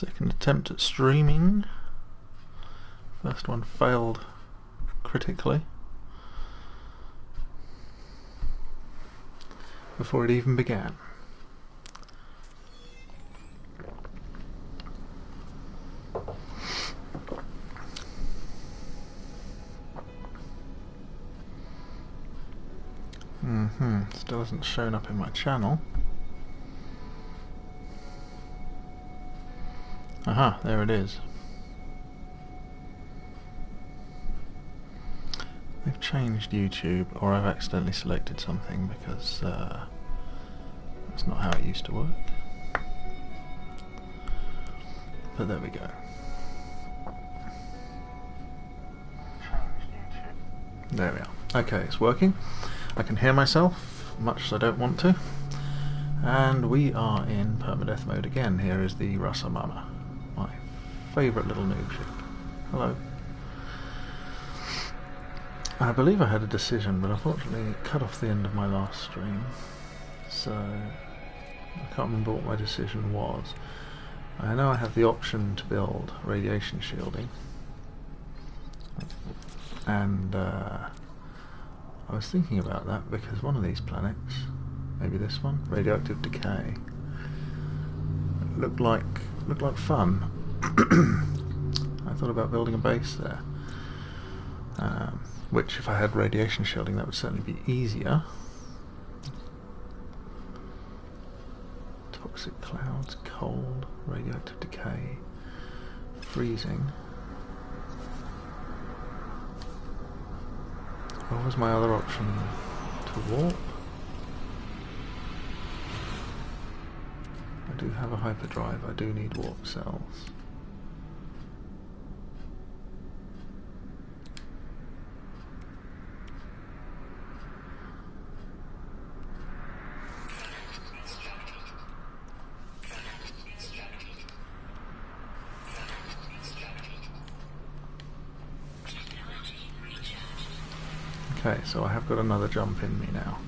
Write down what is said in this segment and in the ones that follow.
Second attempt at streaming. First one failed critically before it even began. Still hasn't shown up in my channel. Aha, there it is. They've changed YouTube, or I've accidentally selected something because that's not how it used to work. But there we go. There we are. Okay, it's working. I can hear myself, much as I don't want to. And we are in permadeath mode again. Here is the Rasa Mama, my favourite little noob ship. Hello. I believe I had a decision, but unfortunately it cut off the end of my last stream. So I can't remember what my decision was. I know I have the option to build radiation shielding. And I was thinking about that because one of these planets, maybe this one, radioactive decay, looked like fun. I thought about building a base there, which if I had radiation shielding that would certainly be easier. Toxic clouds, cold, radioactive decay, freezing. What was my other option? To warp? I do have a hyperdrive, I do need warp cells. Okay, so I have got another jump in me now.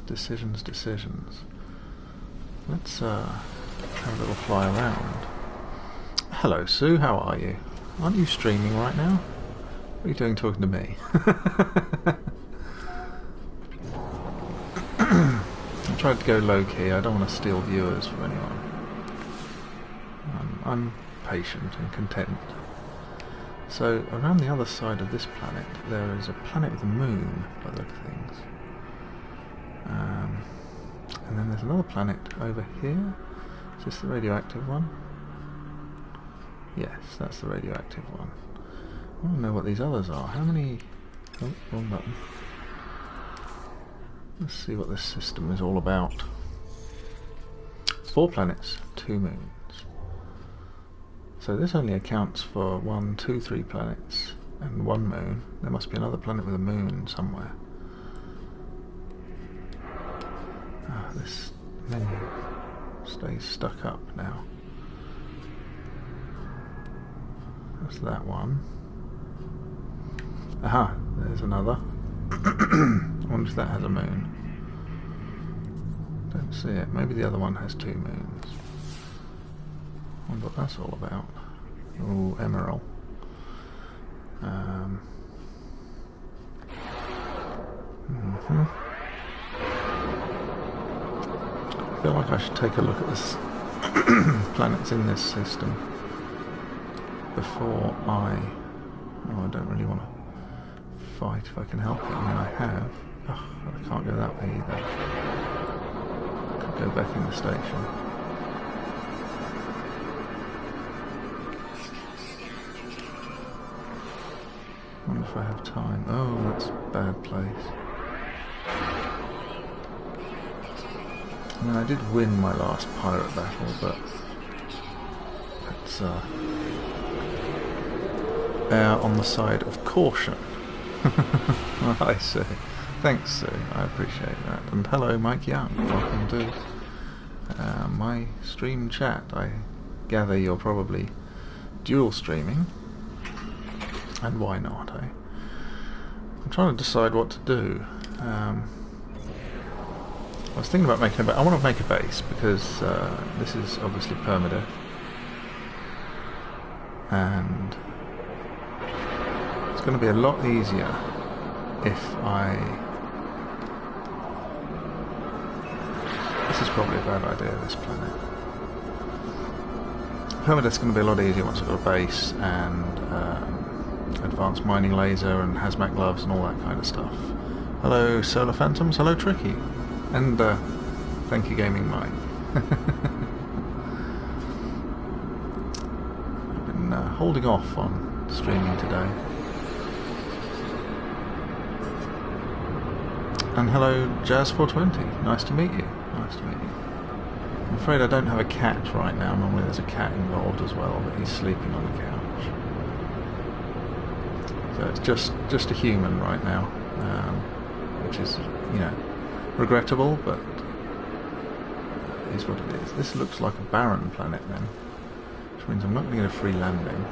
Decisions. Let's have a little fly around. Hello, Sue, how are you? Aren't you streaming right now? What are you doing talking to me? I tried to go low-key, I don't want to steal viewers from anyone. I'm patient and content. So, around the other side of this planet, there is a planet with a moon, by the look of things. And then there's another planet over here. Is this the radioactive one? Yes, that's the radioactive one. I want to know what these others are. How many... Oh, wrong button. Let's see what this system is all about. 4 planets, 2 moons. So this only accounts for 1, 2, 3 planets and 1 moon. There must be another planet with a moon somewhere. This menu stays stuck up now. That's that one. Aha, there's another. I wonder if that has a moon. Don't see it. Maybe the other one has 2 moons. I wonder what that's all about. Oh, emerald. I feel like I should take a look at this planets in this system before I... Oh, I don't really want to fight if I can help it. I mean, I have. Oh, I can't go that way either. I could go back in the station. I wonder if I have time. Oh, that's a bad place. I mean, I did win my last pirate battle, but let's err on the side of caution. I see. Thanks, Sue. I appreciate that. And hello, Mike Young. Welcome to my stream chat. I gather you're probably dual streaming. And why not, eh? I'm trying to decide what to do. I was thinking about making I want to make a base because this is obviously Permadeath, and it's going to be a lot easier if I... This is probably a bad idea, this planet. Permadeath's going to be a lot easier once I've got a base and advanced mining laser and hazmat gloves and all that kind of stuff. Hello Solar Phantoms, hello Tricky, and thank you Gaming Mike. I've been holding off on streaming today. And hello Jazz420, nice to meet you. Nice to meet you. I'm afraid I don't have a cat right now. Normally there's a cat involved as well, but he's sleeping on the couch. So it's just a human right now, which is, you know, regrettable, but is what it is. This looks like a barren planet then, which means I'm not going to get a free landing.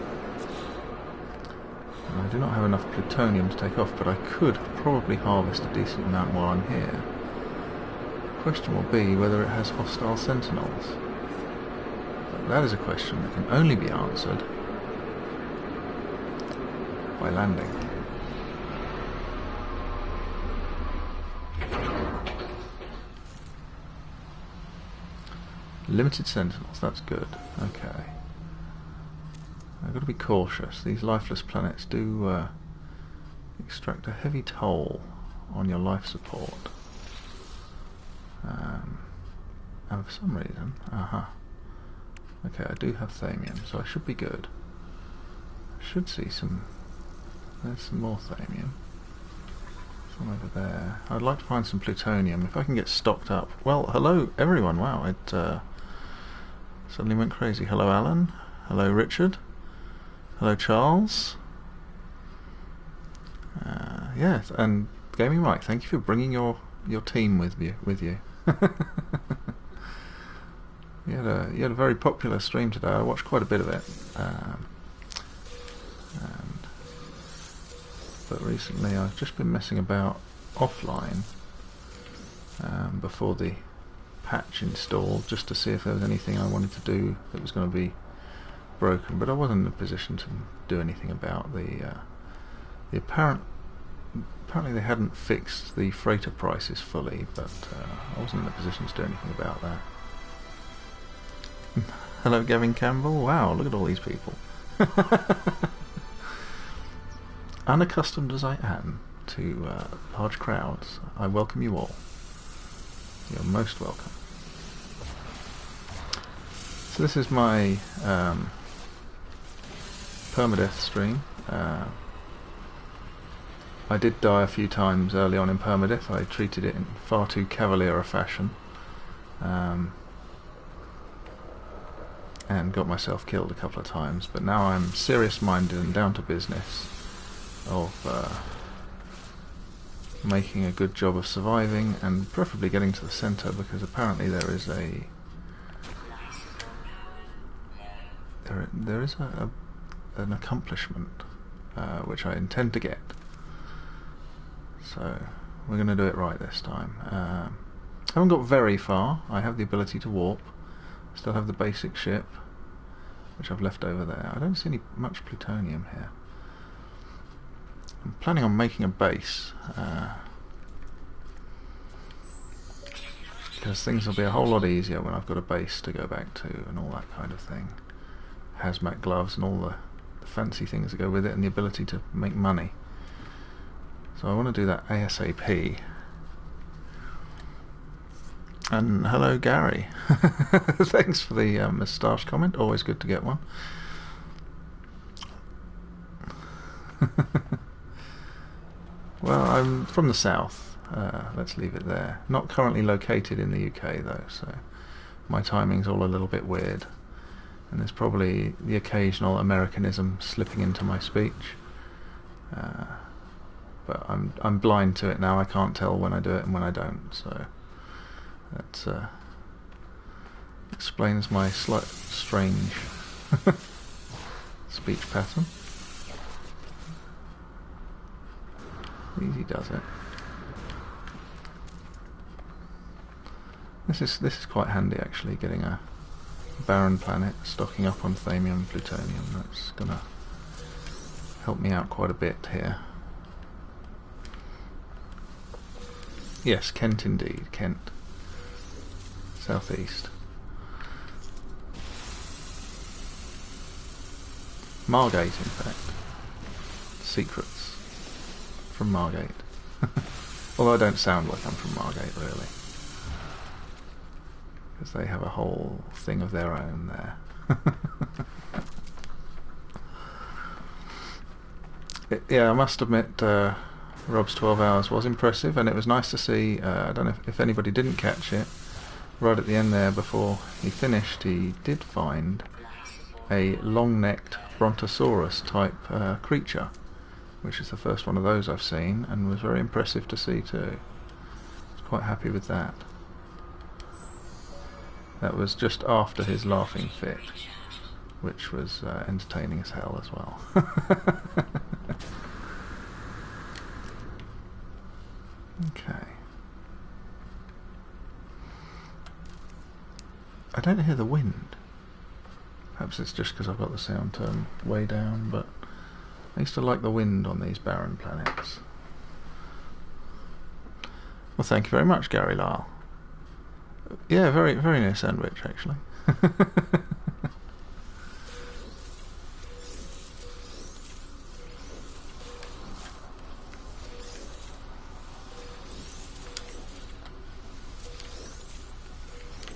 And I do not have enough plutonium to take off, but I could probably harvest a decent amount while I'm here. The question will be whether it has hostile sentinels. But that is a question that can only be answered by landing. Limited sentinels, that's good. Okay. I've got to be cautious. These lifeless planets do extract a heavy toll on your life support. And for some reason, okay, I do have thamium, so I should be good. I should see some. There's some more thamium. Some over there. I'd like to find some plutonium if I can get stocked up. Well, hello everyone. Wow, it suddenly went crazy. Hello Alan. Hello Richard. Hello Charles. Yes, and Gaming Mike, thank you for bringing your team with you. You had a very popular stream today. I watched quite a bit of it, but recently I've just been messing about offline before the patch installed, just to see if there was anything I wanted to do that was going to be broken. But I wasn't in a position to do anything about the apparently they hadn't fixed the freighter prices fully, but I wasn't in a position to do anything about that. Hello Gavin Campbell, wow, look at all these people. Unaccustomed as I am to large crowds, I welcome you all. You're most welcome. So this is my Permadeath stream. I did die a few times early on in Permadeath. I treated it in far too cavalier a fashion, and got myself killed a couple of times, but now I'm serious-minded and down to business of making a good job of surviving, and preferably getting to the centre, because apparently there is an accomplishment which I intend to get. So we're going to do it right this time. I haven't got very far. I have the ability to warp. Still have the basic ship, which I've left over there. I don't see much plutonium here. I'm planning on making a base, because things will be a whole lot easier when I've got a base to go back to and all that kind of thing. Hazmat gloves and all the fancy things that go with it, and the ability to make money. So I want to do that ASAP. And hello Gary. Thanks for the moustache comment, always good to get one. Well, I'm from the south, let's leave it there. Not currently located in the UK though, so my timing's all a little bit weird, and there's probably the occasional Americanism slipping into my speech, but I'm blind to it now. I can't tell when I do it and when I don't, so that explains my slight strange speech pattern. Easy does it. This is quite handy actually, getting a barren planet, stocking up on thamium and plutonium. That's gonna help me out quite a bit here. Yes, Kent indeed, Kent. Southeast. Margate, in fact. Secrets from Margate. Although I don't sound like I'm from Margate, really. Because they have a whole thing of their own there. Yeah, I must admit, Rob's 12 Hours was impressive, and it was nice to see, I don't know if anybody didn't catch it, right at the end there before he finished, he did find a long-necked brontosaurus type creature, which is the first one of those I've seen, and was very impressive to see too. I was quite happy with that. That was just after his laughing fit, which was entertaining as hell as well. Okay. I don't hear the wind. Perhaps it's just because I've got the sound turned way down, but I used to like the wind on these barren planets. Well, thank you very much, Gary Lyle. Yeah, very, very near Sandwich, actually.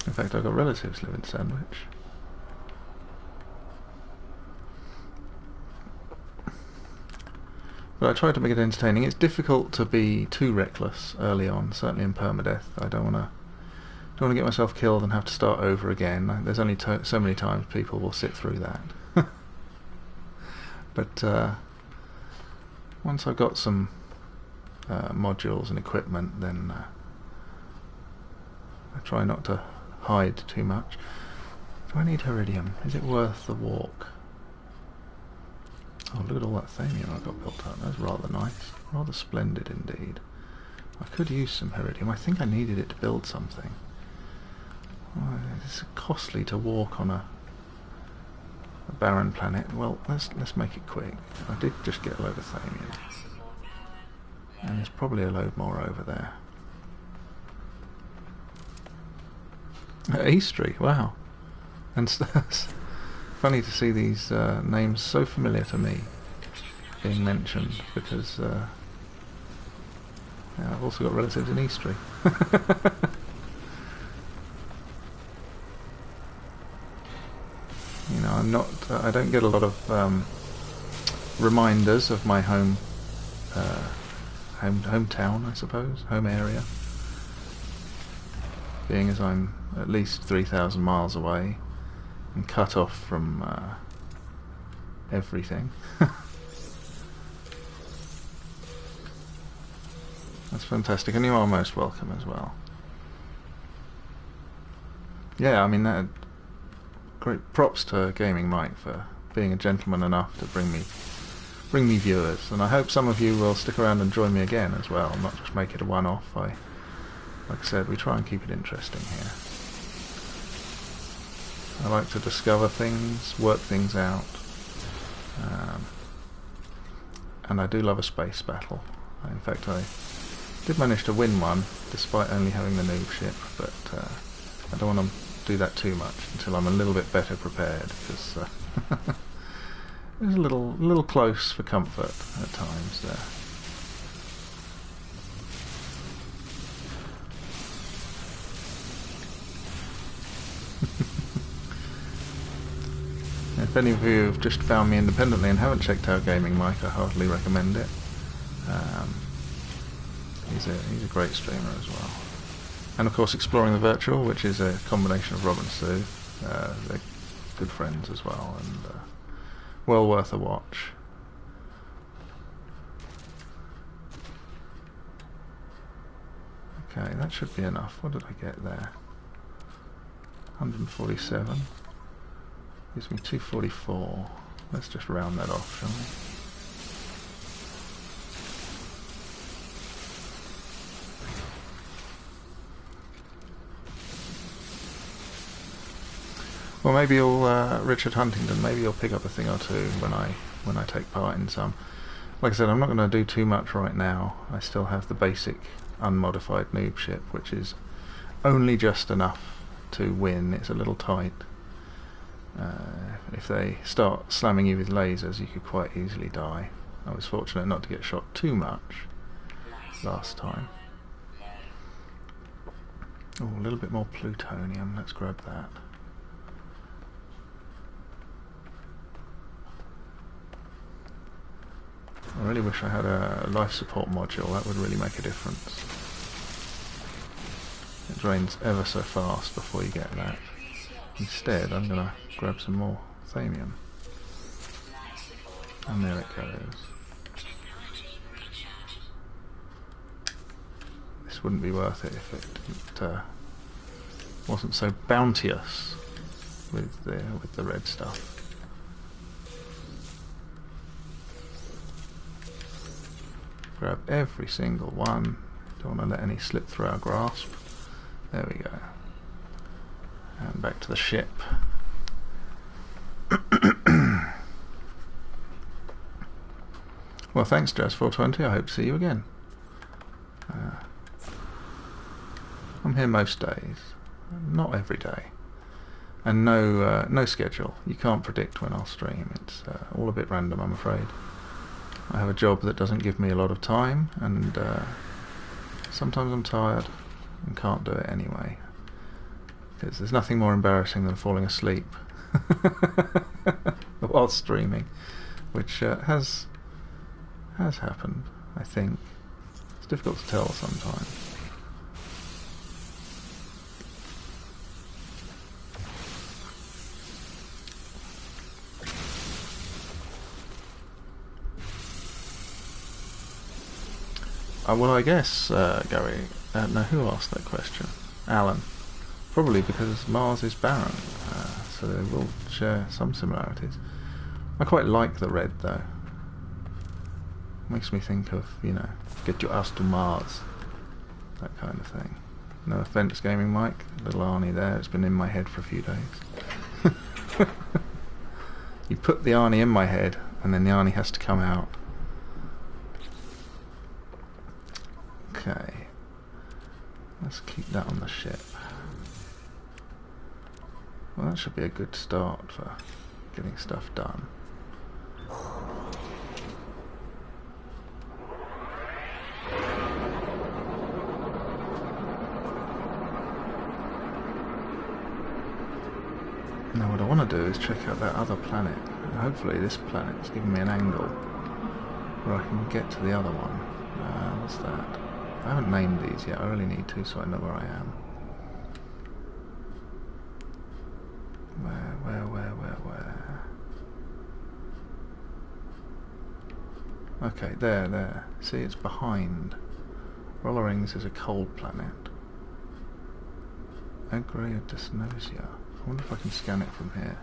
In fact, I've got relatives live in Sandwich. But I try to make it entertaining. It's difficult to be too reckless early on, certainly in Permadeath. I don't want to get myself killed and have to start over again. There's only so many times people will sit through that. But once I've got some modules and equipment, then I try not to hide too much. Do I need Heridium? Is it worth the walk? Oh, look at all that thamium I got built up. That's rather nice. Rather splendid indeed. I could use some Heridium. I think I needed it to build something. Oh, it's costly to walk on a barren planet. Well, let's make it quick. I did just get a load of thamium. And there's probably a load more over there. Eastery, wow. And it's funny to see these names so familiar to me being mentioned, because yeah, I've also got relatives in Eastery. You know, I don't get a lot of reminders of my hometown, I suppose, home area, being as I'm at least 3,000 miles away and cut off from everything. That's fantastic, and you are most welcome as well. Yeah, I mean, great props to Gaming Mike for being a gentleman enough to bring me viewers, and I hope some of you will stick around and join me again as well, not just make it a one-off. Like I said, we try and keep it interesting here. I like to discover things, work things out, and I do love a space battle. In fact, I did manage to win one, despite only having the noob ship, but I don't want to do that too much until I'm a little bit better prepared, because it was a little close for comfort at times there. If any of you have just found me independently and haven't checked out Gaming Mike, I heartily recommend it. He's a great streamer as well. And of course Exploring the Virtual, which is a combination of Rob and Sue. They're good friends as well, and well worth a watch. Okay, that should be enough. What did I get there? 147. Gives me 244. Let's just round that off, shall we? Well, maybe you'll Richard Huntington. Maybe you'll pick up a thing or two when I take part in some. Like I said, I'm not going to do too much right now. I still have the basic unmodified noob ship, which is only just enough to win. It's a little tight. If they start slamming you with lasers, you could quite easily die. I was fortunate not to get shot too much last time. Oh, a little bit more plutonium. Let's grab that. I really wish I had a life support module. That would really make a difference. It drains ever so fast before you get that. Instead, I'm going to grab some more thamium. And there it goes. This wouldn't be worth it if it wasn't so bounteous with the red stuff. Grab every single one. Don't want to let any slip through our grasp. There we go. And back to the ship. Well, thanks, Jazz420. I hope to see you again. I'm here most days, not every day, and no schedule. You can't predict when I'll stream. It's all a bit random, I'm afraid. I have a job that doesn't give me a lot of time, and sometimes I'm tired and can't do it anyway. Because there's nothing more embarrassing than falling asleep while streaming, which has happened, I think. It's difficult to tell sometimes. Well, I guess, Gary, no, who asked that question? Alan. Probably because Mars is barren, so they will share some similarities. I quite like the red, though. Makes me think of, you know, get your ass to Mars. That kind of thing. No offence, Gaming Mike. Little Arnie there. It's been in my head for a few days. You put the Arnie in my head, and then the Arnie has to come out. Okay, let's keep that on the ship. Well, that should be a good start for getting stuff done. Now what I want to do is check out that other planet. And hopefully this planet's giving me an angle where I can get to the other one. What's that? I haven't named these yet, I really need to so I know where I am. Where? Okay, there. See, it's behind. Roller Rings is a cold planet. Agria Dysnosia. I wonder if I can scan it from here.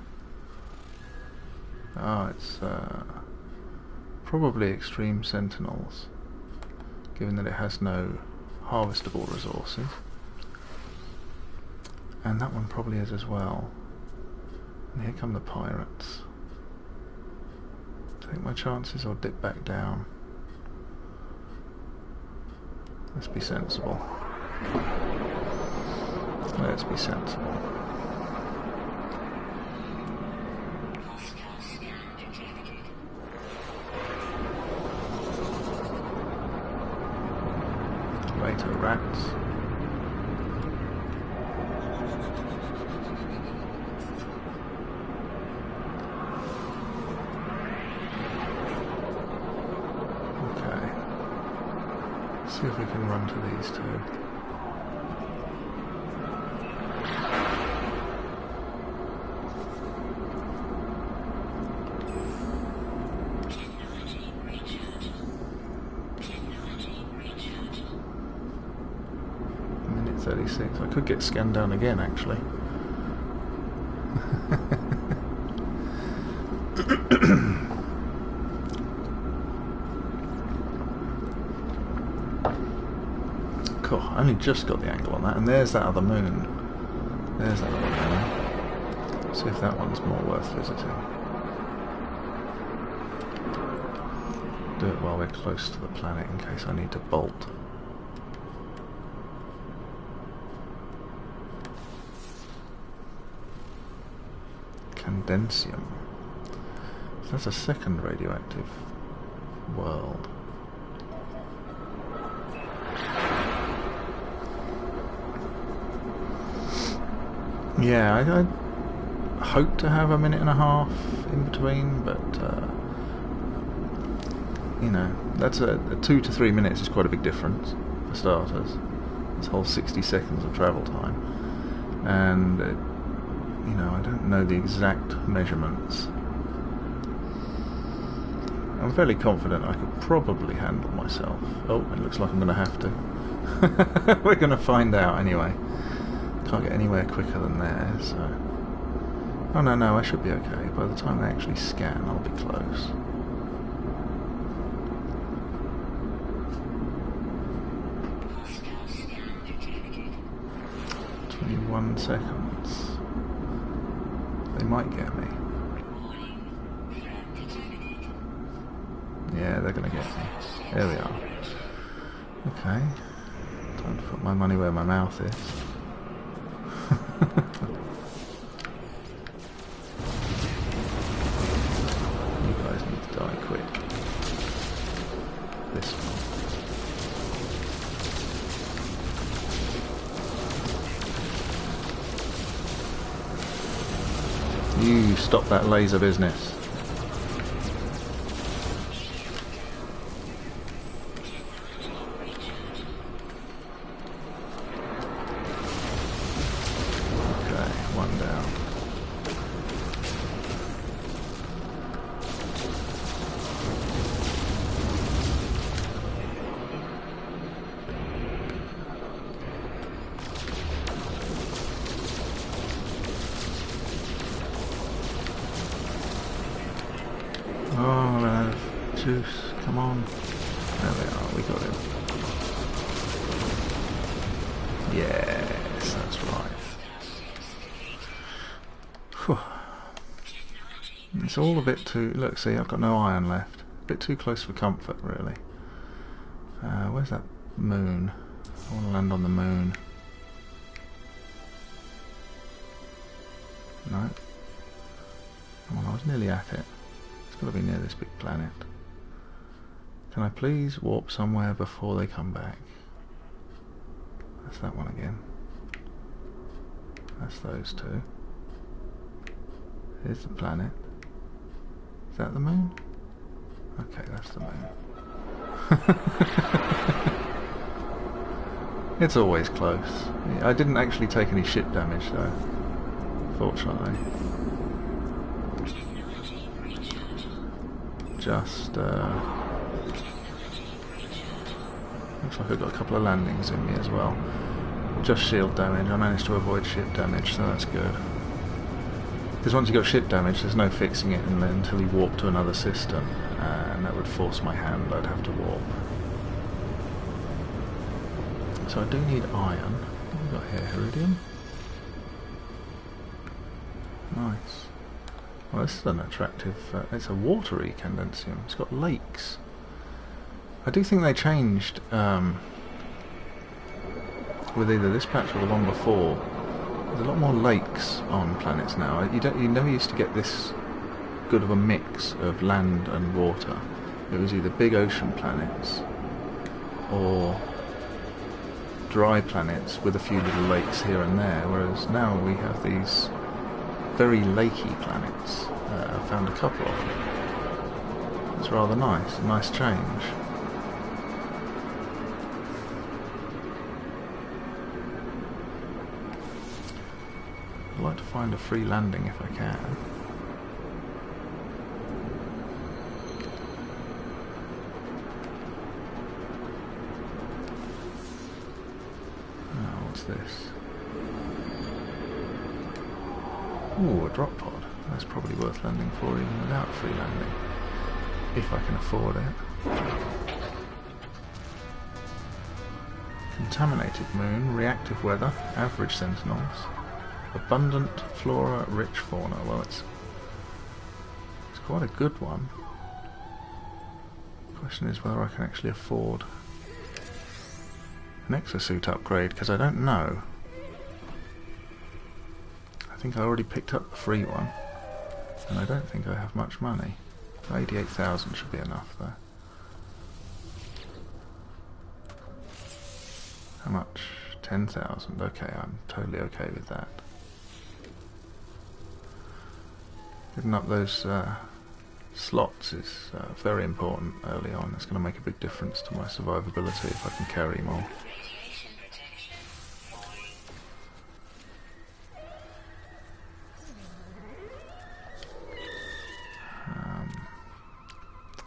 Ah, it's probably Extreme Sentinels, given that it has no harvestable resources. And that one probably is as well. And here come the pirates. Take my chances or dip back down. Let's be sensible. Let's be sensible. Later, rats. Okay. Let's see if we can run to these two. Minute 36. I could get scanned down again, actually. Cool, I only just got the angle on that, and there's that other moon. There's that other moon. See if that one's more worth visiting. Do it while we're close to the planet in case I need to bolt. Condensium. So that's a second radioactive world. Yeah, I hope to have a minute and a half in between, but you know, that's a 2 to 3 minutes is quite a big difference for starters. This whole 60 seconds of travel time, and you know, I don't know the exact measurements. I'm fairly confident I could probably handle myself. Oh, it looks like I'm going to have to. We're going to find out anyway. Can't get anywhere quicker than there, so... Oh no, I should be okay. By the time they actually scan, I'll be close. "21 seconds. They might get me. Yeah, they're gonna get me. There we are. Okay. Time to put my money where my mouth is. You guys need to die quick. This one. You stop that laser business. Juice, come on. There we are, we got him. Yes, that's right. Whew. It's all a bit too... Look, see, I've got no iron left. A bit too close for comfort, really. Where's that moon? I want to land on the moon. No. Come on, I was nearly at it. It's got to be near this big planet. Can I please warp somewhere before they come back? That's that one again. That's those two. Here's the planet. Is that the moon? Okay, that's the moon. It's always close. I didn't actually take any ship damage though, fortunately. Just looks like I've got a couple of landings in me as well. Just shield damage. I managed to avoid ship damage, so that's good. Because once you got ship damage, there's no fixing it until you warp to another system, and that would force my hand. I'd have to warp. So I do need iron. What have we got here? Iridium? Nice. Well, this is an attractive... it's a watery condensium. It's got lakes. I do think they changed with either this patch or the one before. There's a lot more lakes on planets now. You never used to get this good of a mix of land and water. It was either big ocean planets or dry planets with a few little lakes here and there, whereas now we have these very lakey planets. I found a couple of them. It's rather nice, a nice change. I'd like to find a free landing if I can. Oh, what's this? Ooh, a drop pod. That's probably worth landing for even without a free landing. If I can afford it. Contaminated moon, reactive weather, average sentinels. Abundant flora, rich fauna. Well, it's quite a good one. The question is whether I can actually afford an exosuit upgrade, because I don't know. I think I already picked up the free one, and I don't think I have much money. 88,000 should be enough though. How much? 10,000. Okay, I'm totally okay with that. Giving up those slots is very important early on. It's going to make a big difference to my survivability if I can carry more.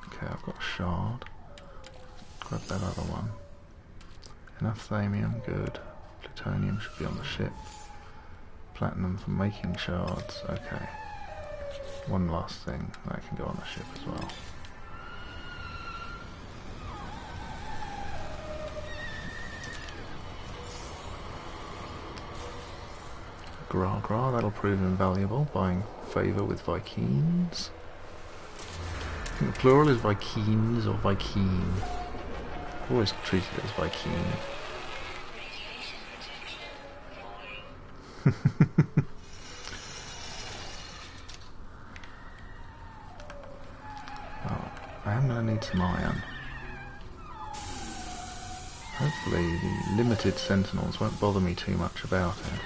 Okay, I've got a shard. Grab that other one. Enough thamium, good. Plutonium should be on the ship. Platinum for making shards, okay. One last thing, that can go on the ship as well. Gra, that'll prove invaluable, buying favour with Vikings. I think the plural is Vikings or Viking. Always treated it as Viking. Well, I am going to need some iron. Hopefully the limited sentinels won't bother me too much about it.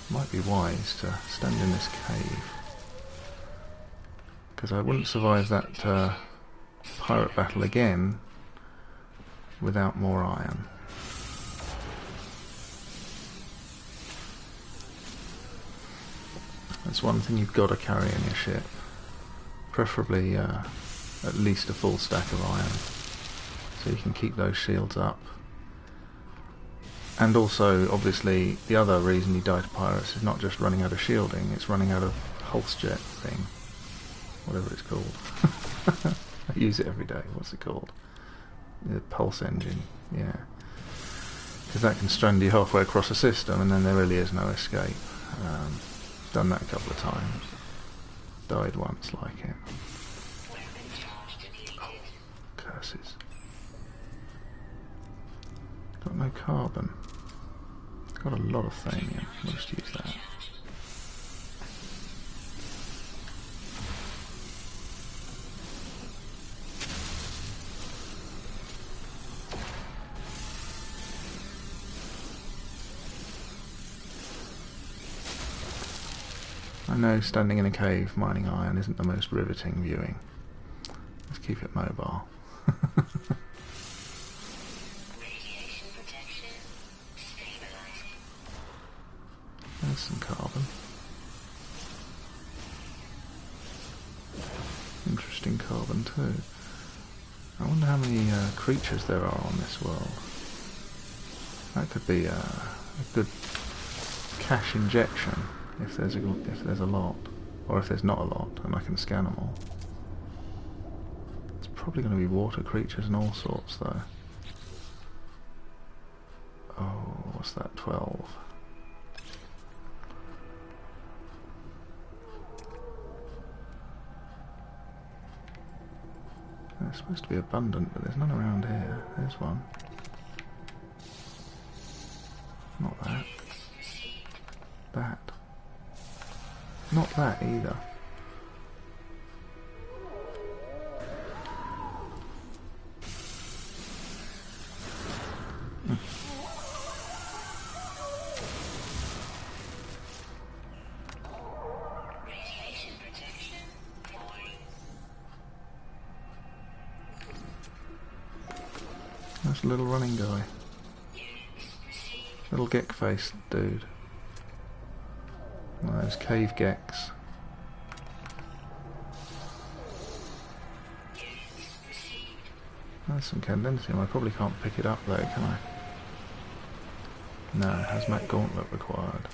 Might be wise to stand in this cave, because I wouldn't survive that pirate battle again without more iron. That's one thing you've got to carry in your ship. Preferably at least a full stack of iron, so you can keep those shields up. And also, obviously, the other reason you die to pirates is not just running out of shielding, it's running out of Hulsjet thing. Whatever it's called. I use it every day. What's it called? The pulse engine, yeah. Because that can strand you halfway across a system and then there really is no escape. Done that a couple of times. Died once like it. Oh, curses. Got no carbon. Got a lot of thamium. We'll just use that. I know standing in a cave mining iron isn't the most riveting viewing. Let's keep it mobile. There's some carbon. Interesting carbon too. I wonder how many creatures there are on this world. That could be a good cash injection. If there's a lot, or if there's not a lot, and I can scan them all. It's probably going to be water creatures and all sorts, though. Oh, what's that? 12. They're supposed to be abundant, but there's none around here. There's one. Not that. That. Not that either. That's a little running guy. Little geck-faced dude. One of those cave gecks. There's some candentium. I probably can't pick it up though, can I? No, hazmat gauntlet required.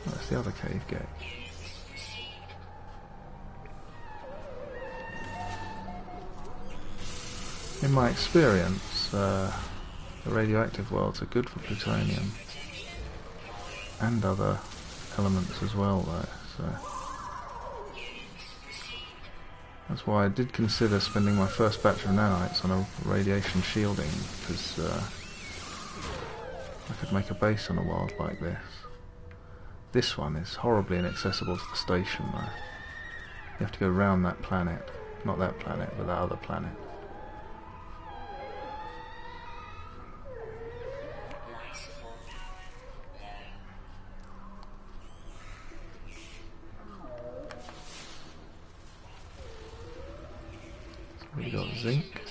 That's the other cave gate. In my experience, the radioactive worlds are good for plutonium. and other elements as well though, so that's why I did consider spending my first batch of nanites on a radiation shielding, because I could make a base on a world like this. This one is horribly inaccessible to the station though. You have to go round that planet. Not that planet, but that other planet. So we got zinc.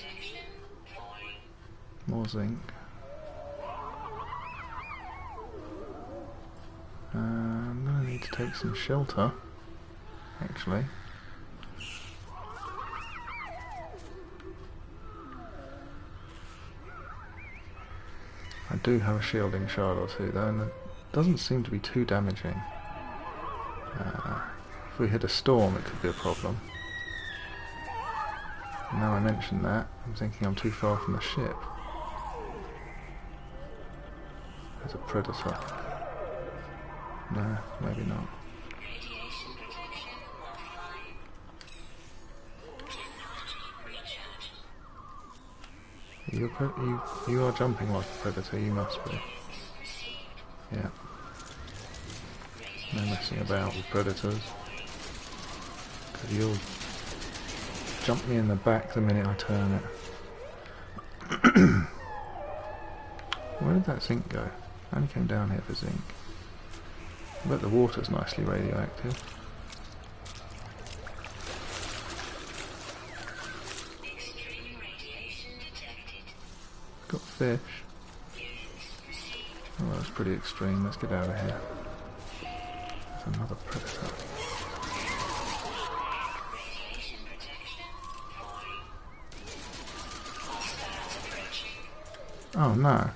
More zinc. I'm going to need to take some shelter, actually. I do have a shielding shard or two though, and it doesn't seem to be too damaging. If we hit a storm it could be a problem. Now I mention that, I'm thinking I'm too far from the ship. There's a predator. No, maybe not. You are jumping like a predator, you must be. Yeah. No messing about with predators. Because you'll jump me in the back the minute I turn it. Where did that zinc go? I only came down here for zinc. I bet the water's nicely radioactive. Got fish. Oh, that's pretty extreme. Let's get out of here. There's another predator. Oh no.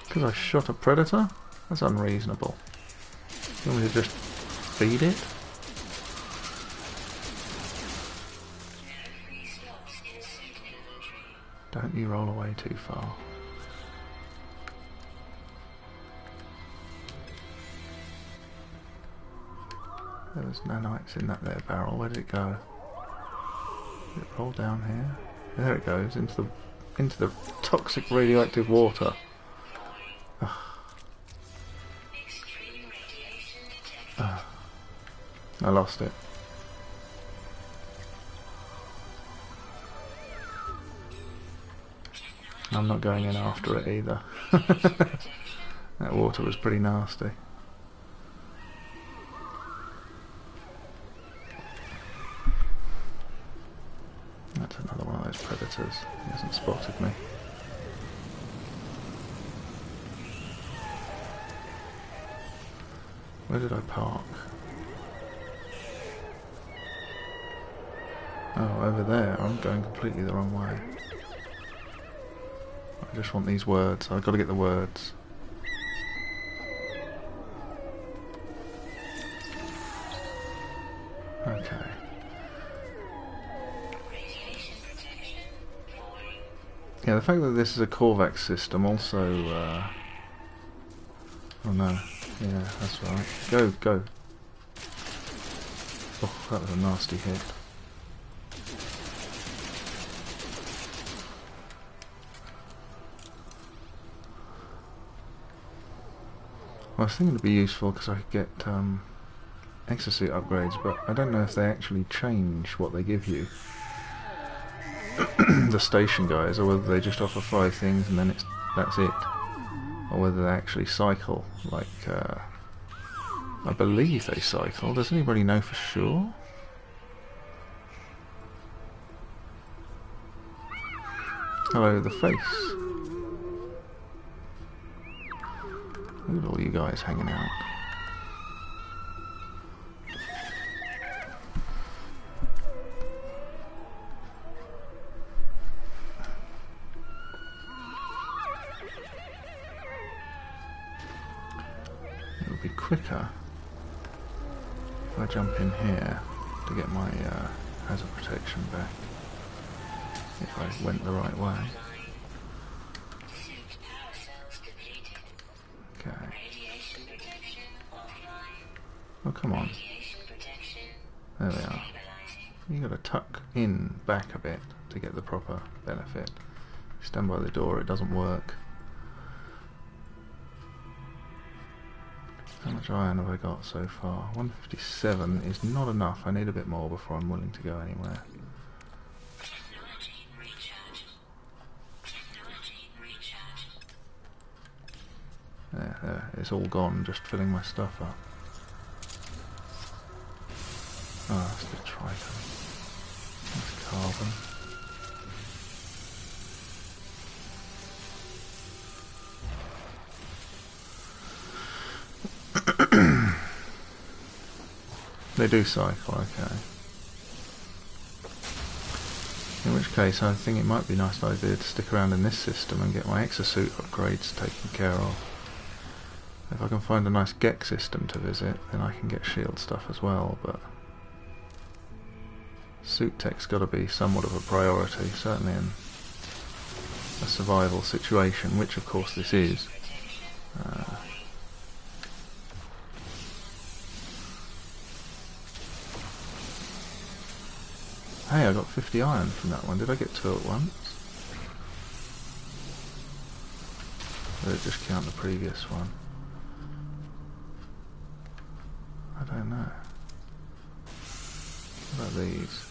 Because I shot a predator? That's unreasonable. You want me to just feed it? Don't you roll away too far. There was nanites in that there barrel. Where did it go? Did it roll down here? There it goes, into the toxic radioactive water. Ugh. I lost it. I'm not going in after it either. That water was pretty nasty. That's another one of those predators. He hasn't spotted me. Where did I park? Oh, over there. I'm going completely the wrong way. I just want these words. I've got to get the words. Okay. Yeah, the fact that this is a Korvax system also... oh no. Yeah, that's right. Go, go. Oh, that was a nasty hit. I was thinking it'd be useful because I could get exosuit upgrades, but I don't know if they actually change what they give you. The station guys, or whether they just offer 5 things and then that's it. Or whether they actually cycle, like, I believe they cycle. Does anybody know for sure? Hello, the face. Look at all you guys hanging out. It'll be quicker if I jump in here to get my hazard protection back, if I went the right way. Oh, come on. There we are. You got to tuck in back a bit to get the proper benefit. Stand by the door, it doesn't work. How much iron have I got so far? 157 is not enough. I need a bit more before I'm willing to go anywhere. There, it's all gone, just filling my stuff up. Oh, that's the triton. That's carbon. They do cycle, okay. In which case I think it might be a nice idea to stick around in this system and get my exosuit upgrades taken care of. If I can find a nice Gek system to visit, then I can get shield stuff as well, but suit tech's got to be somewhat of a priority, certainly in a survival situation, which of course this is. Hey, I got 50 iron from that one. Did I get 2 at once? Or did it just count the previous one? I don't know. What about these?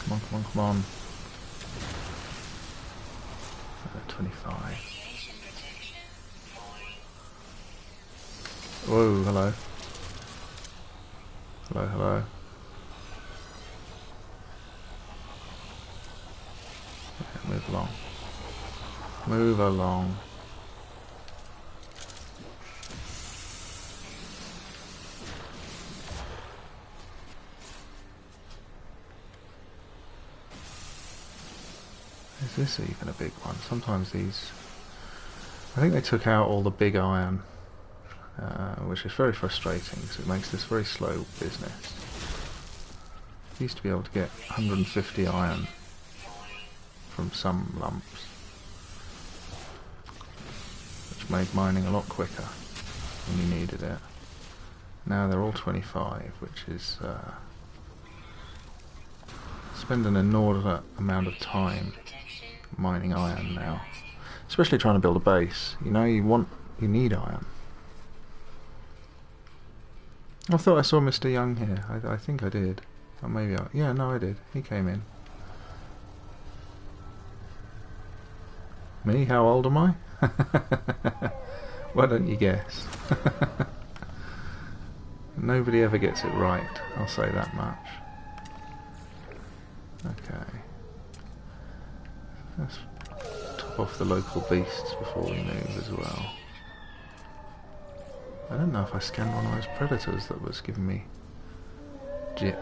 Come on, come on, come on. 25. Whoa, hello. Hello, hello. Yeah, move along. Move along. Is this even a big one? Sometimes these... I think they took out all the big iron, which is very frustrating because it makes this very slow business. Used to be able to get 150 iron from some lumps, which made mining a lot quicker when you needed it. Now they're all 25, which is spend an inordinate amount of time mining iron now, especially trying to build a base. You know, you need iron. I thought I saw Mr. Young here. I think I did, or maybe yeah, no, I did. He came in. Me? How old am I? Why don't you guess? Nobody ever gets it right, I'll say that much. Okay. Let's top off the local beasts before we move as well. I don't know if I scanned one of those predators that was giving me jip.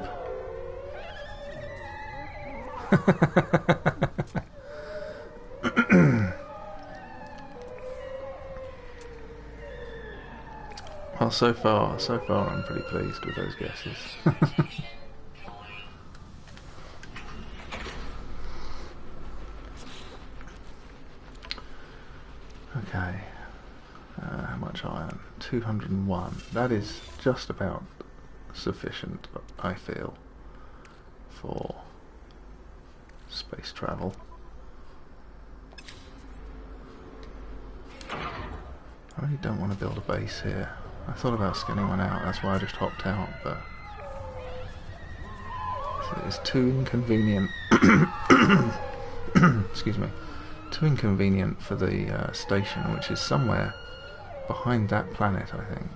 Well, so far I'm pretty pleased with those guesses. Okay, how much iron? 201. That is just about sufficient, I feel, for space travel. I really don't want to build a base here. I thought about scanning one out, that's why I just hopped out, but it's too inconvenient. Excuse me. Too inconvenient for the station, which is somewhere behind that planet, I think.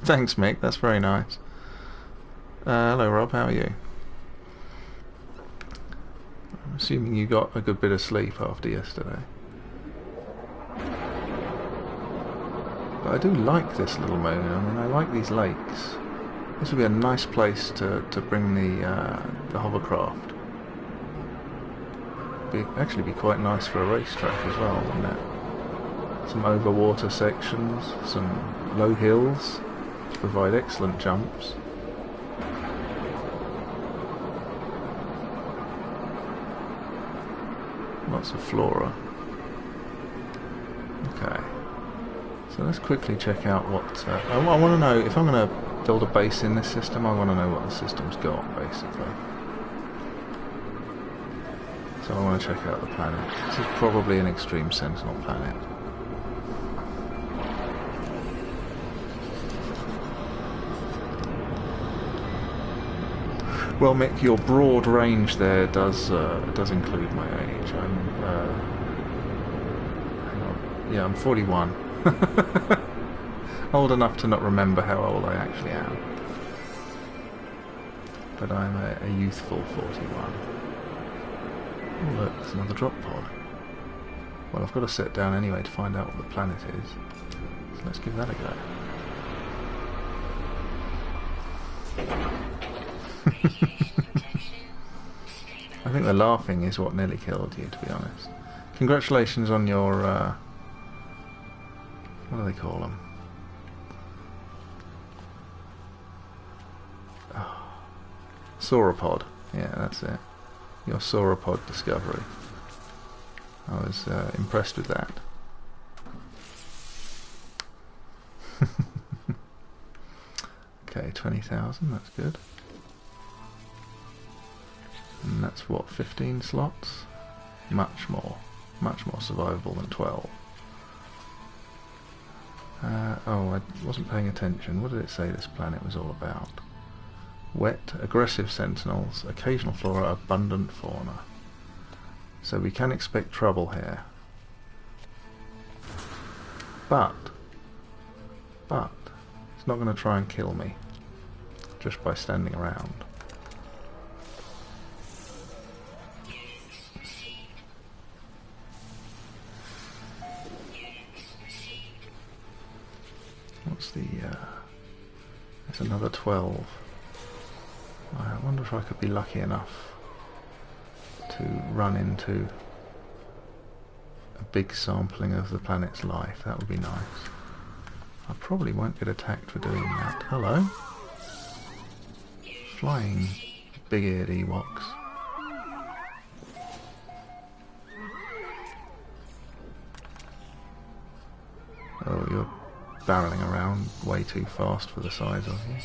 Thanks, Mick, that's very nice. Hello, Rob, how are you? I'm assuming you got a good bit of sleep after yesterday. But I do like this little moon. I mean, I like these lakes. This would be a nice place to bring the hovercraft. Actually be quite nice for a racetrack as well, wouldn't it? Some overwater sections, some low hills. provide excellent jumps. Lots of flora. Okay. So let's quickly check out what... I want to know, if I'm going to build a base in this system, I want to know what the system's got, basically. So I want to check out the planet. This is probably an extreme sentinel planet. Well, Mick, your broad range there does include my age. Hang on. Yeah, I'm 41. Old enough to not remember how old I actually am. But I'm a youthful 41. Oh look, there's another drop pod. Well, I've got to sit down anyway to find out what the planet is. So let's give that a go. I think the laughing is what nearly killed you, to be honest. Congratulations on your... what do they call them? Oh, sauropod. Yeah, that's it. Your sauropod discovery. I was impressed with that. Okay, 20,000, that's good. And that's what, 15 slots? Much more survivable than 12. Oh, I wasn't paying attention. What did it say this planet was all about? Wet, aggressive sentinels, occasional flora, abundant fauna. So we can expect trouble here. But it's not going to try and kill me just by standing around. What's the... There's another 12. I wonder if I could be lucky enough to run into a big sampling of the planet's life. That would be nice. I probably won't get attacked for doing that. Hello? Flying big-eared Ewoks. Oh, you're barreling around way too fast for the size of you.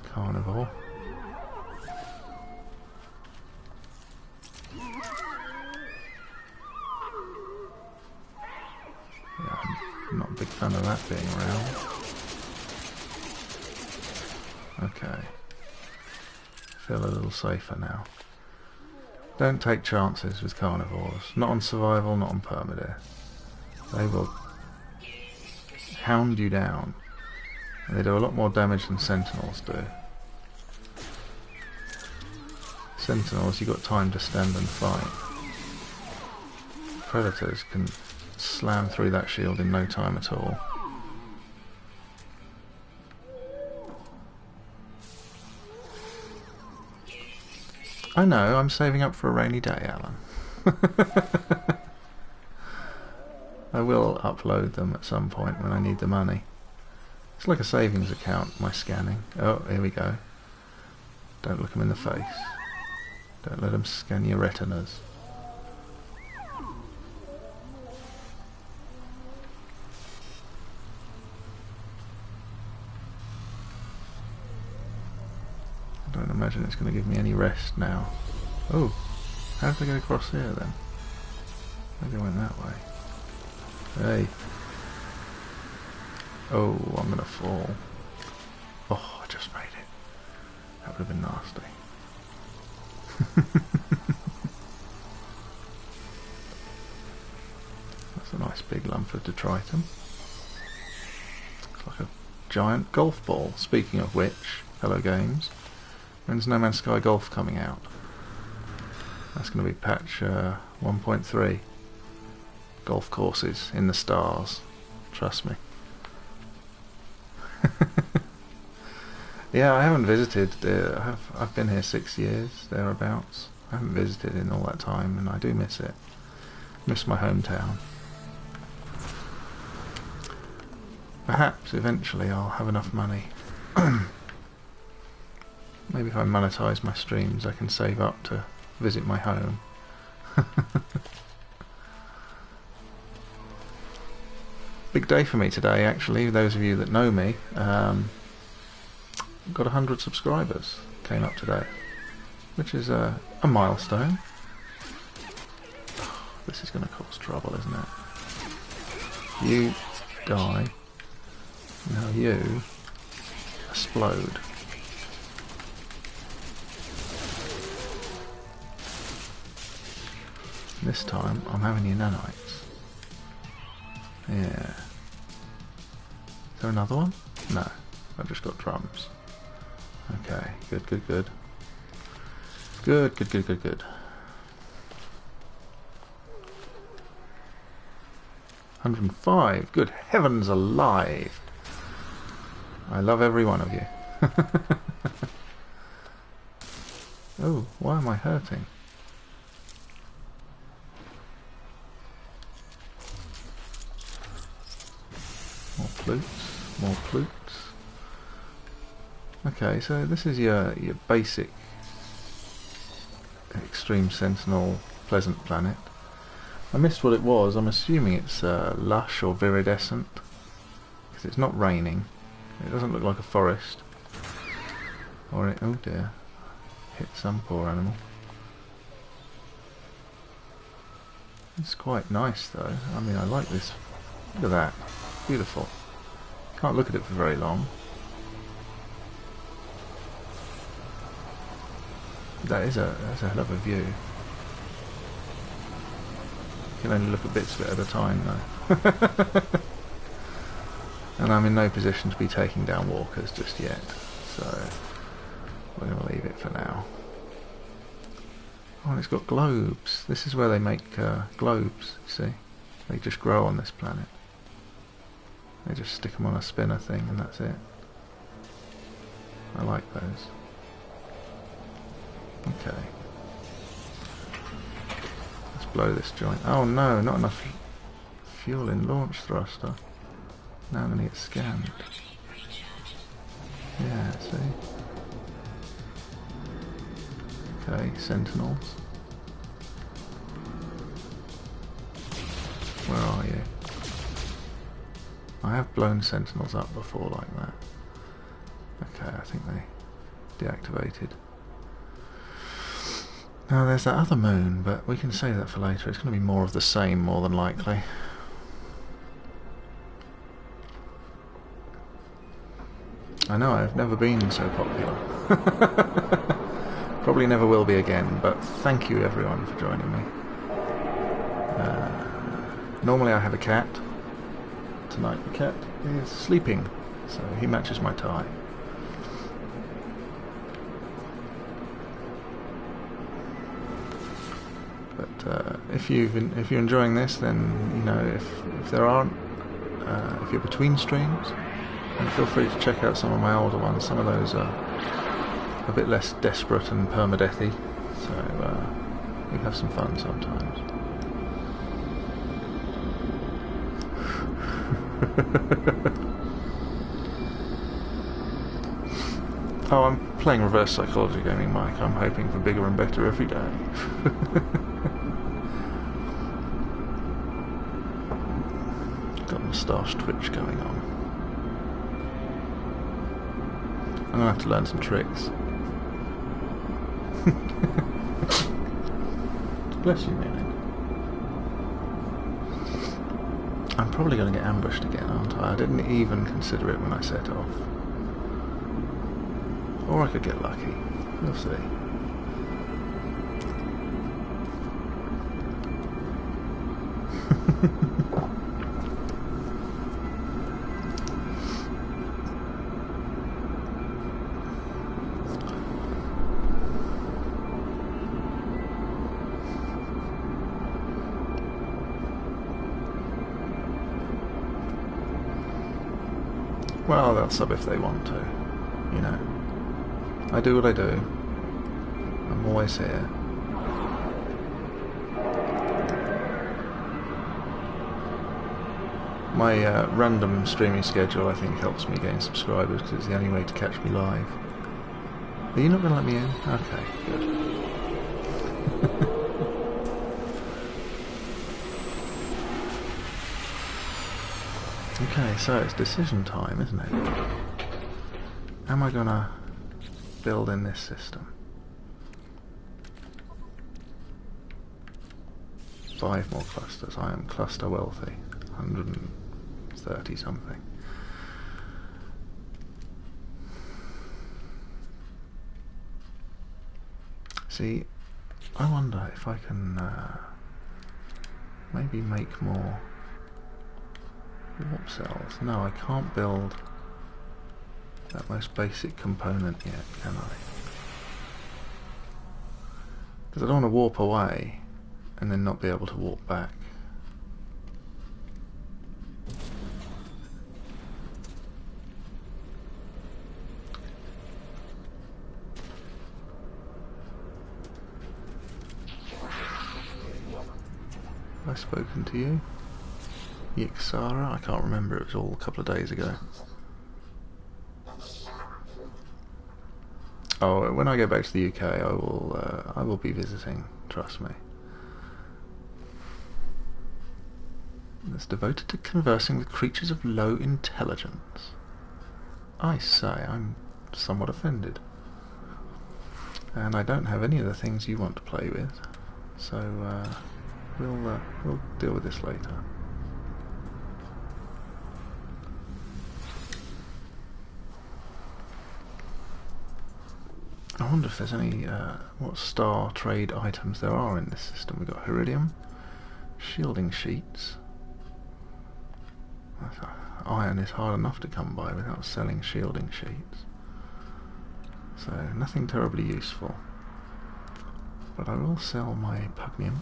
Carnivore. Yeah, I'm not a big fan of that being around. Okay. Feel a little safer now. Don't take chances with carnivores. Not on survival, not on permadeath. They will hound you down. And they do a lot more damage than sentinels do. Sentinels, you've got time to stand and fight. Predators can slam through that shield in no time at all. I know, I'm saving up for a rainy day, Alan. I will upload them at some point when I need the money. It's like a savings account, my scanning. Oh, here we go. Don't look them in the face. Don't let them scan your retinas. I don't imagine it's going to give me any rest now. Oh, how did I get across here then? Maybe I went that way. Hey. Oh, I'm going to fall. Oh, I just made it. That would have been nasty. That's a nice big lump of detritum. Looks like a giant golf ball. Speaking of which, hello games. When's No Man's Sky Golf coming out? That's going to be patch 1.3. Golf courses in the stars. Trust me. Yeah, I haven't visited. I've been here 6 years, thereabouts. I haven't visited in all that time, and I do miss it. Miss my hometown. Perhaps eventually I'll have enough money. Maybe if I monetize my streams I can save up to visit my home. Big day for me today, actually. Those of you that know me, got 100 subscribers came up today, which is a milestone. This is going to cause trouble, isn't it? You die. Now you explode. This time I'm having your nanites. Yeah. Is there another one? No. I've just got drums. Okay, good, good, good. Good, good, good, good, good. 105. Good heavens alive. I love every one of you. Oh, why am I hurting? More flutes, more flutes. Okay, so this is your basic Extreme Sentinel Pleasant Planet. I missed what it was. I'm assuming it's lush or viridescent, because it's not raining. It doesn't look like a forest. Or it, oh dear, hit some poor animal. It's quite nice though. I mean, I like this. Look at that. Beautiful. Can't look at it for very long. That's a hell of a view. You can only look at bits of it at a time though. And I'm in no position to be taking down walkers just yet, so we're going to leave it for now. Oh, and it's got globes. This is where they make globes, you see. They just grow on this planet. They just stick them on a spinner thing and that's it. I like those. Okay. Let's blow this joint. Oh no, not enough fuel in launch thruster. Now I'm going to get scanned. Yeah, see? Okay, sentinels. Where are you? I have blown sentinels up before like that. Okay, I think they deactivated. Now there's that other moon, but we can save that for later. It's going to be more of the same, more than likely. I know, I've never been so popular. Probably never will be again, but thank you everyone for joining me. Normally I have a cat. Tonight the cat is sleeping, so he matches my tie. But if you're enjoying this, then you know if there aren't, if you're between streams, then feel free to check out some of my older ones. Some of those are a bit less desperate and permadeathy, so we have some fun sometimes. Oh, I'm playing reverse psychology gaming, Mike. I'm hoping for bigger and better every day. Got moustache twitch going on. I'm gonna have to learn some tricks. Bless you, man. I'm probably going to get ambushed again, aren't I? I didn't even consider it when I set off. Or I could get lucky. We'll see. Well, they'll sub if they want to, you know. I do what I do. I'm always here. My random streaming schedule, I think, helps me gain subscribers because it's the only way to catch me live. Are you not going to let me in? Okay, good. Okay, so it's decision time, isn't it? Am I going to build in this system? 5 more clusters. I am cluster wealthy. 130 something. See, I wonder if I can maybe make more warp cells. No, I can't build that most basic component yet, can I? Because I don't want to warp away and then not be able to warp back. Have I spoken to you? Yixara? I can't remember, it was all a couple of days ago. Oh, when I go back to the UK I will be visiting, trust me. That's devoted to conversing with creatures of low intelligence. I say, I'm somewhat offended. And I don't have any of the things you want to play with, so we'll deal with this later. I wonder if there's any what star trade items there are in this system. We've got Iridium, shielding sheets. Iron is hard enough to come by without selling shielding sheets. So nothing terribly useful. But I will sell my pugnium.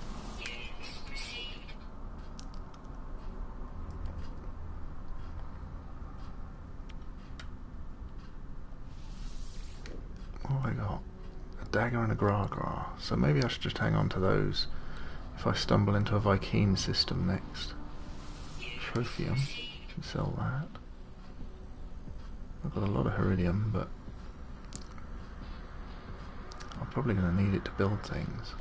What have I got? A dagger and a gra-gra. So maybe I should just hang on to those if I stumble into a Vy'keen system next. Trophium. Can sell that. I've got a lot of Iridium, but I'm probably going to need it to build things.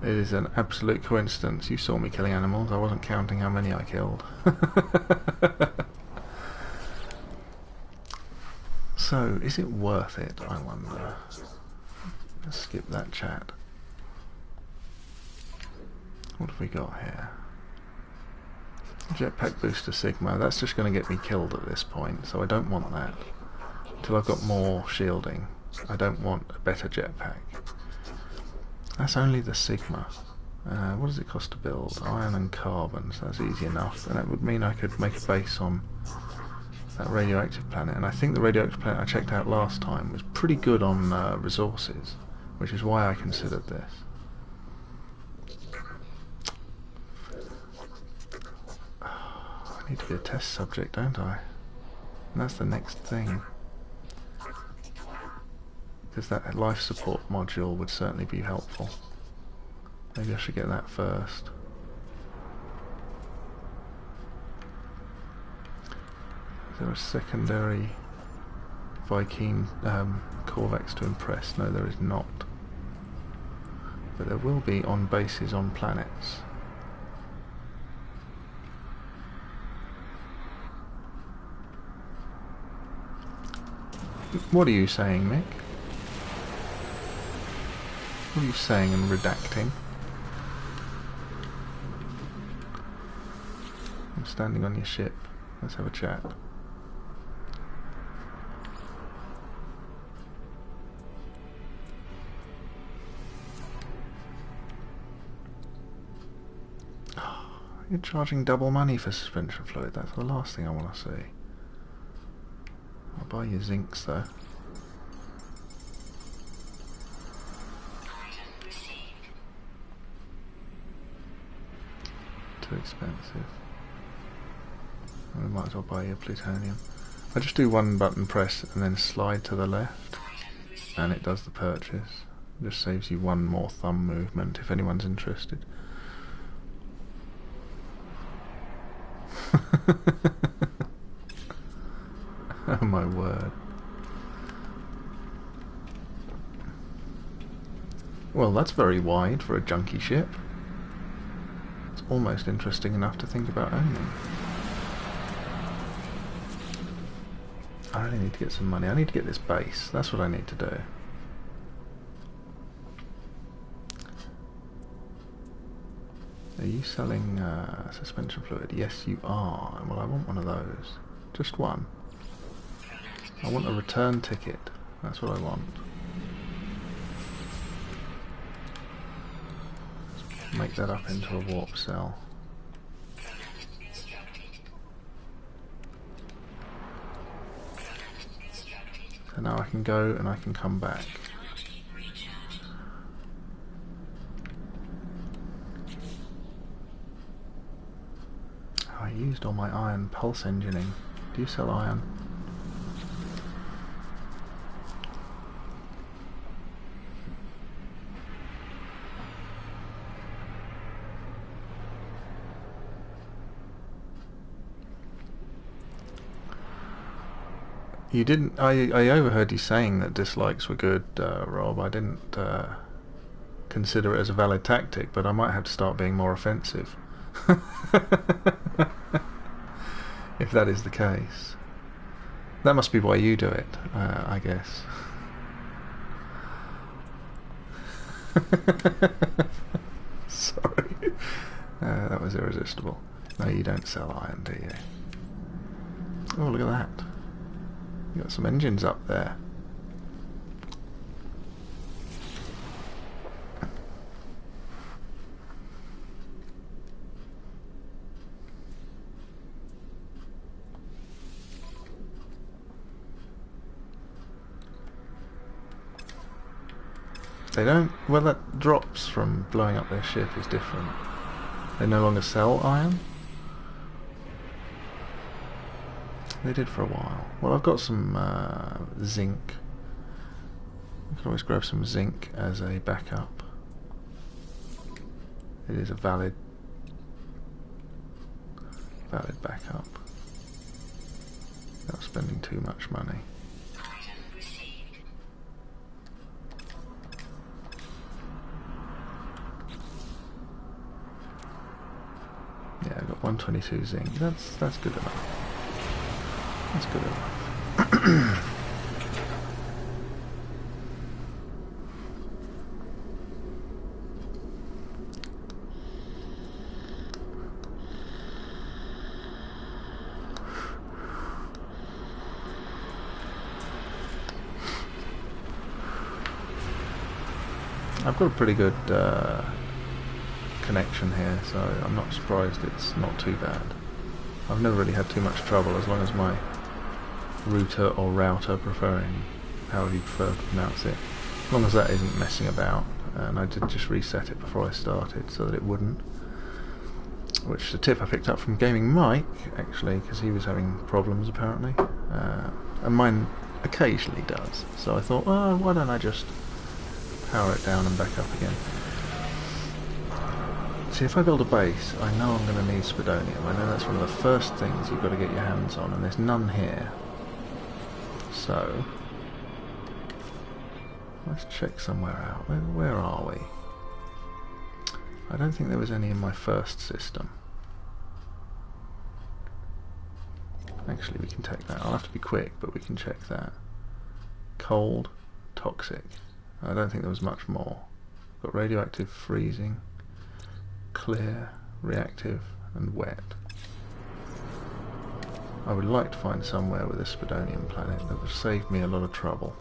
It is an absolute coincidence. You saw me killing animals. I wasn't counting how many I killed. So, is it worth it, I wonder? Let's skip that chat. What have we got here? Jetpack booster Sigma. That's just going to get me killed at this point, so I don't want that. Until I've got more shielding. I don't want a better jetpack. That's only the Sigma. What does it cost to build? Iron and carbon, so that's easy enough. And that would mean I could make a base on that radioactive planet. And I think the radioactive planet I checked out last time was pretty good on resources, which is why I considered this. I need to be a test subject, don't I? And that's the next thing. Because that life support module would certainly be helpful. Maybe I should get that first. Is there a secondary Vy'keen Corvex to impress? No, there is not. But there will be on bases on planets. What are you saying, Mick? What are you saying and redacting? I'm standing on your ship. Let's have a chat. You're charging double money for suspension fluid. That's the last thing I want to see. I'll buy you zincs though. Too expensive. I might as well buy you plutonium. I just do one button press and then slide to the left. and it does the purchase. It just saves you one more thumb movement if anyone's interested. Oh my word. Well, that's very wide for a junkie ship. It's almost interesting enough to think about owning. I really need to get some money. I need to get this base. That's what I need to do. Are you selling suspension fluid? Yes, you are. Well, I want one of those. Just one. I want a return ticket. That's what I want. Make that up into a warp cell. So now I can go and I can come back. Oh, I used all my iron pulse engineering. Do you sell iron? You didn't. I overheard you saying that dislikes were good, Rob. I didn't consider it as a valid tactic, but I might have to start being more offensive. If that is the case. That must be why you do it, I guess. Sorry. That was irresistible. No, you don't sell iron, do you? Oh, look at that. You got some engines up there. They don't... Well, that drops from blowing up their ship is different. They no longer sell iron? They did for a while. Well, I've got some zinc. I can always grab some zinc as a backup. It is a valid backup. Without spending too much money. Yeah, I got 122 zinc. That's good enough. That's good enough. I've got a pretty good connection here, so I'm not surprised it's not too bad. I've never really had too much trouble as long as my router or router, preferring however you prefer to pronounce it, as long as that isn't messing about. And I did just reset it before I started so that it wouldn't, which is a tip I picked up from Gaming Mike actually, because he was having problems apparently, and mine occasionally does, so I thought, well, why don't I just power it down and back up again. See, if I build a base, I know I'm going to need spodonium. I know that's one of the first things you've got to get your hands on, and there's none here. So, let's check somewhere out. Where are we? I don't think there was any in my first system. Actually, we can take that. I'll have to be quick, but we can check that. Cold, toxic. I don't think there was much more. Got radioactive, freezing, clear, reactive, and wet. I would like to find somewhere with a spodonium planet that would save me a lot of trouble.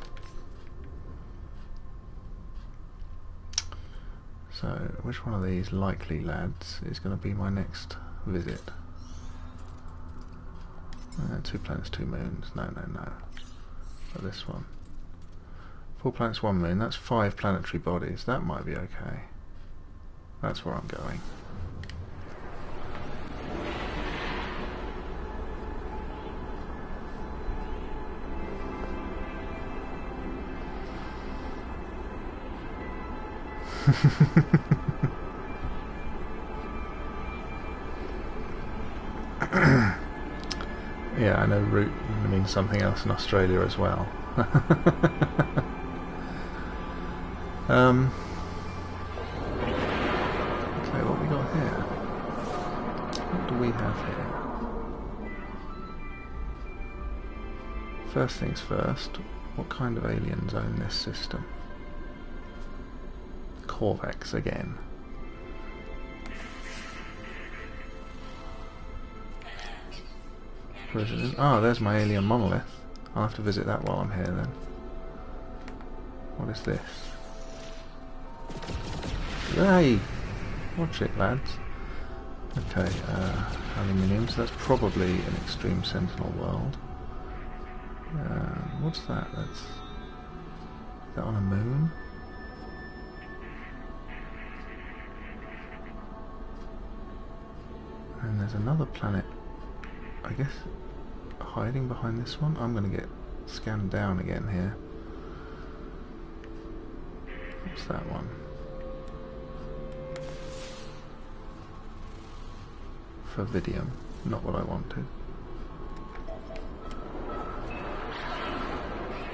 So, which one of these likely lads is going to be my next visit? 2 planets, 2 moons. No. But this one. 4 planets, 1 moon. That's 5 planetary bodies. That might be okay. That's where I'm going. Yeah, I know root means something else in Australia as well. Okay, what we got here? What do we have here? First things first, what kind of aliens own this system? Corvex again. President. Ah, there's my alien monolith. I'll have to visit that while I'm here then. What is this? Hey! Watch it, lads. Okay, aluminium, so that's probably an extreme sentinel world. What's that? Is that on a moon? And there's another planet, I guess, hiding behind this one. I'm going to get scanned down again here. What's that one? Vidium, not what I wanted.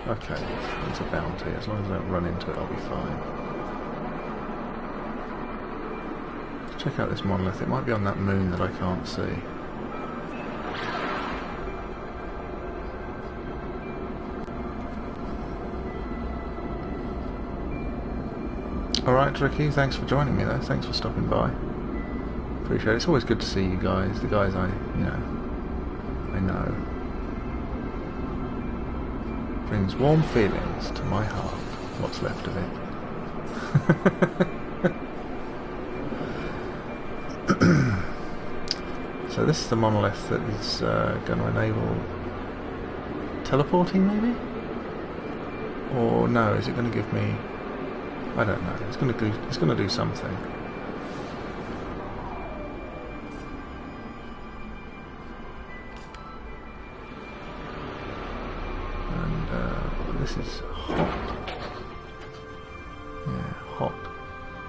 Okay, it's a bounty. As long as I don't run into it, I'll be fine. Let's check out this monolith. It might be on that moon that I can't see. Alright, Ricky, thanks for joining me though. Thanks for stopping by. Appreciate it. It's always good to see you guys. The guys I know. Brings warm feelings to my heart. What's left of it. So this is the monolith that is going to enable teleporting, maybe? Or no? Is it going to give me? I don't know. It's going to do something. This is hot. Yeah, hot.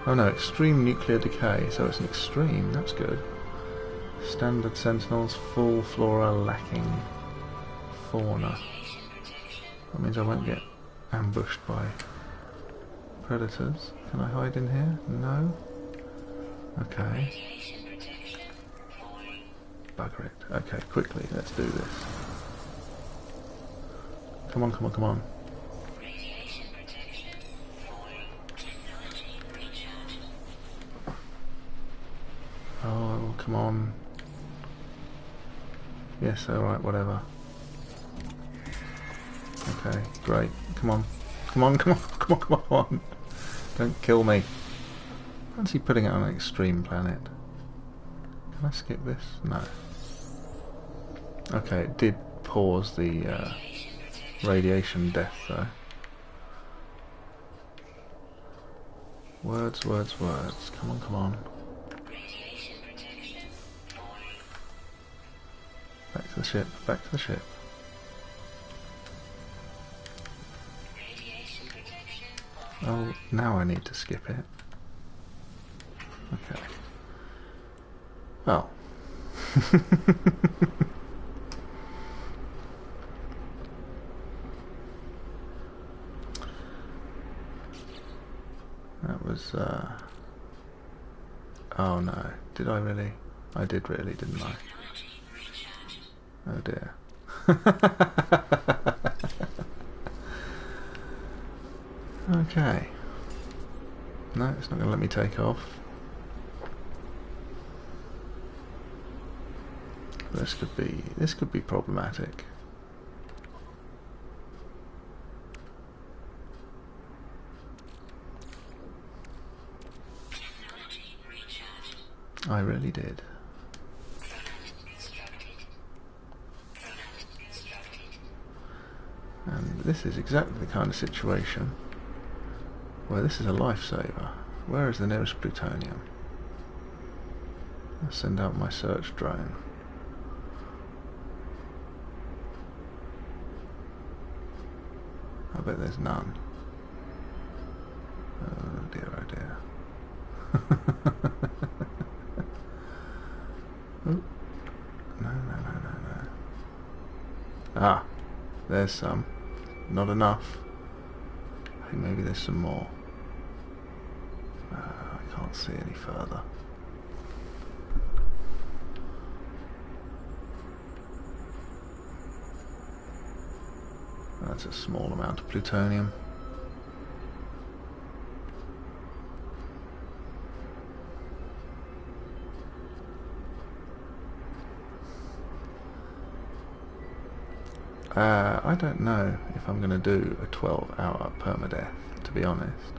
Oh no, extreme nuclear decay, so it's an extreme, that's good. Standard sentinels, full flora lacking fauna. That means I won't get ambushed by predators. Can I hide in here? No? Okay. Bugger it. Okay, quickly, let's do this. Come on, come on, come on. Oh, come on. Yes, alright, whatever. Okay, great. Come on. Come on, come on, come on, come on. Don't kill me. Fancy putting it on an extreme planet. Can I skip this? No. Okay, it did pause the radiation death though. Words, words, words. Come on, come on. Back to the ship, back to the ship. Oh, now I need to skip it. Okay. Well. That was, oh no. Did I really? I did really, didn't I? Oh dear. Okay. No, it's not going to let me take off. This could be problematic. I really did. And this is exactly the kind of situation where this is a lifesaver. Where is the nearest plutonium? I'll send out my search drone. I bet there's none. Oh dear, oh dear. Ooh. No, no, no, no, no. Ah, there's some. Not enough. I think maybe there's some more. I can't see any further. That's a small amount of plutonium. I don't know if I'm going to do a 12-hour permadeath, to be honest.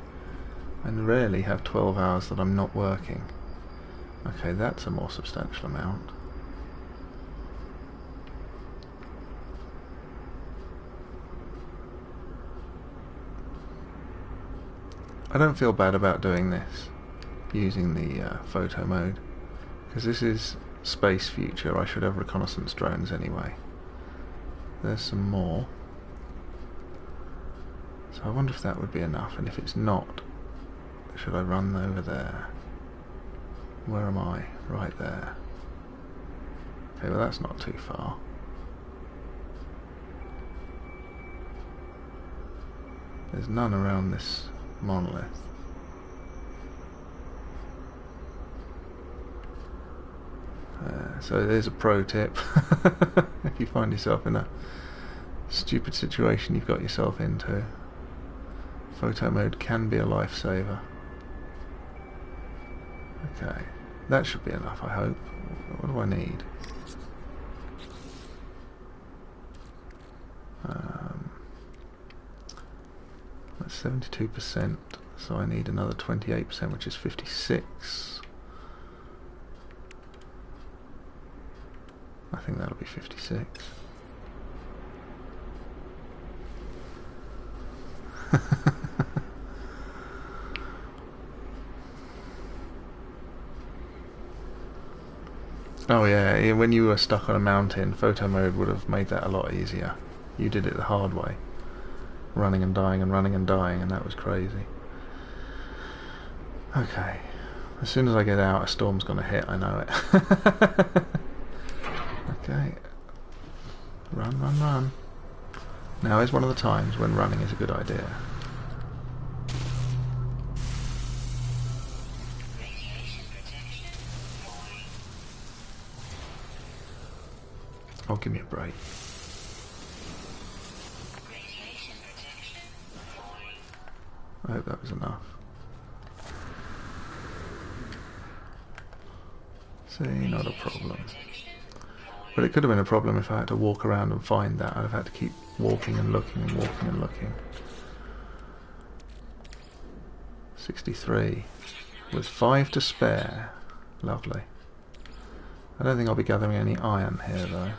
I rarely have 12 hours that I'm not working. Okay, that's a more substantial amount. I don't feel bad about doing this, using the photo mode, because this is space future. I should have reconnaissance drones anyway. There's some more. So I wonder if that would be enough, and if it's not, should I run over there? Where am I? Right there. Okay, well that's not too far. There's none around this monolith. So there's a pro tip. If you find yourself in a stupid situation you've got yourself into, photo mode can be a lifesaver. Okay, that should be enough, I hope. What do I need? That's 72%, so I need another 28%, which is 56. I think that'll be 56. Oh yeah, when you were stuck on a mountain, photo mode would have made that a lot easier. You did it the hard way. Running and dying and running and dying, and that was crazy. Okay. As soon as I get out, a storm's gonna hit, I know it. Okay. Run, run, run. Now is one of the times when running is a good idea. Oh, give me a break. I hope that was enough. See, not a problem. But it could have been a problem if I had to walk around and find that. I'd have had to keep walking and looking and walking and looking. 63. With 5 to spare. Lovely. I don't think I'll be gathering any iron here though.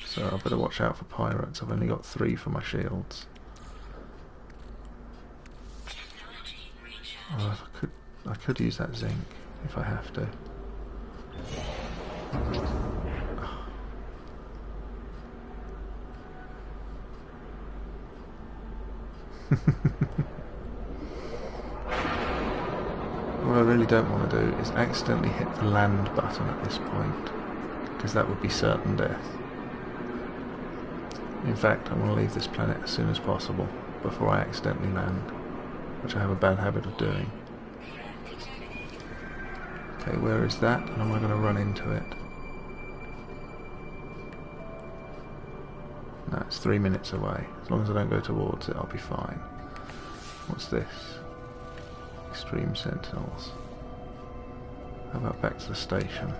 So I better watch out for pirates. I've only got 3 for my shields. Oh, I could use that zinc if I have to. What I really don't want to do is accidentally hit the land button at this point, because that would be certain death. In fact, I want to leave this planet as soon as possible before I accidentally land, which I have a bad habit of doing. Okay, where is that, and am I going to run into it? No, it's 3 minutes away. As long as I don't go towards it, I'll be fine. What's this? Extreme Sentinels. How about back to the station?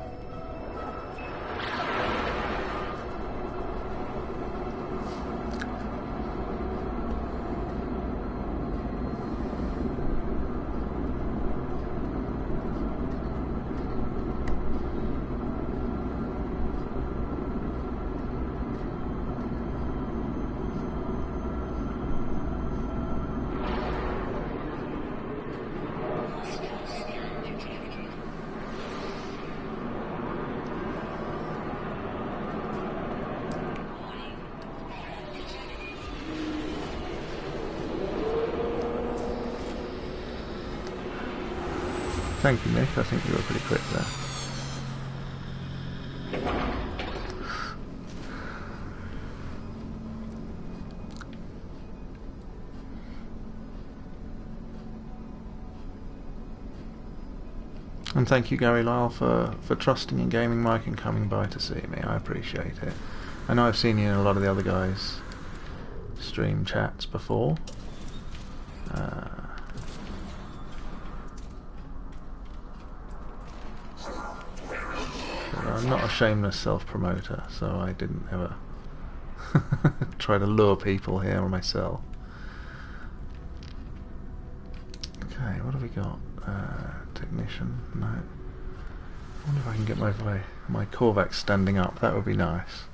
Thank you, Nick. I think you were pretty quick there. And thank you, Gary Lyle, for trusting in Gaming Mike and coming by to see me. I appreciate it. I know I've seen you in a lot of the other guys' stream chats before. I'm not a shameless self-promoter, so I didn't ever try to lure people here myself. Okay, what have we got? Technician, no. I wonder if I can get my Korvax standing up. That would be nice.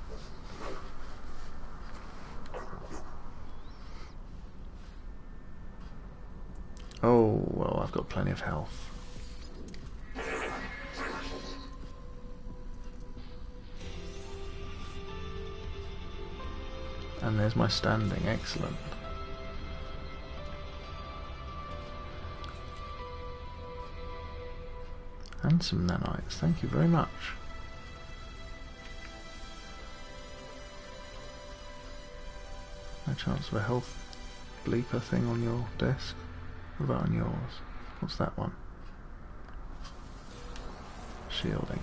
Oh, well, I've got plenty of health. And there's my standing, excellent. And some nanites, thank you very much. No chance of a health bleeper thing on your desk? What about on yours? What's that one? Shielding.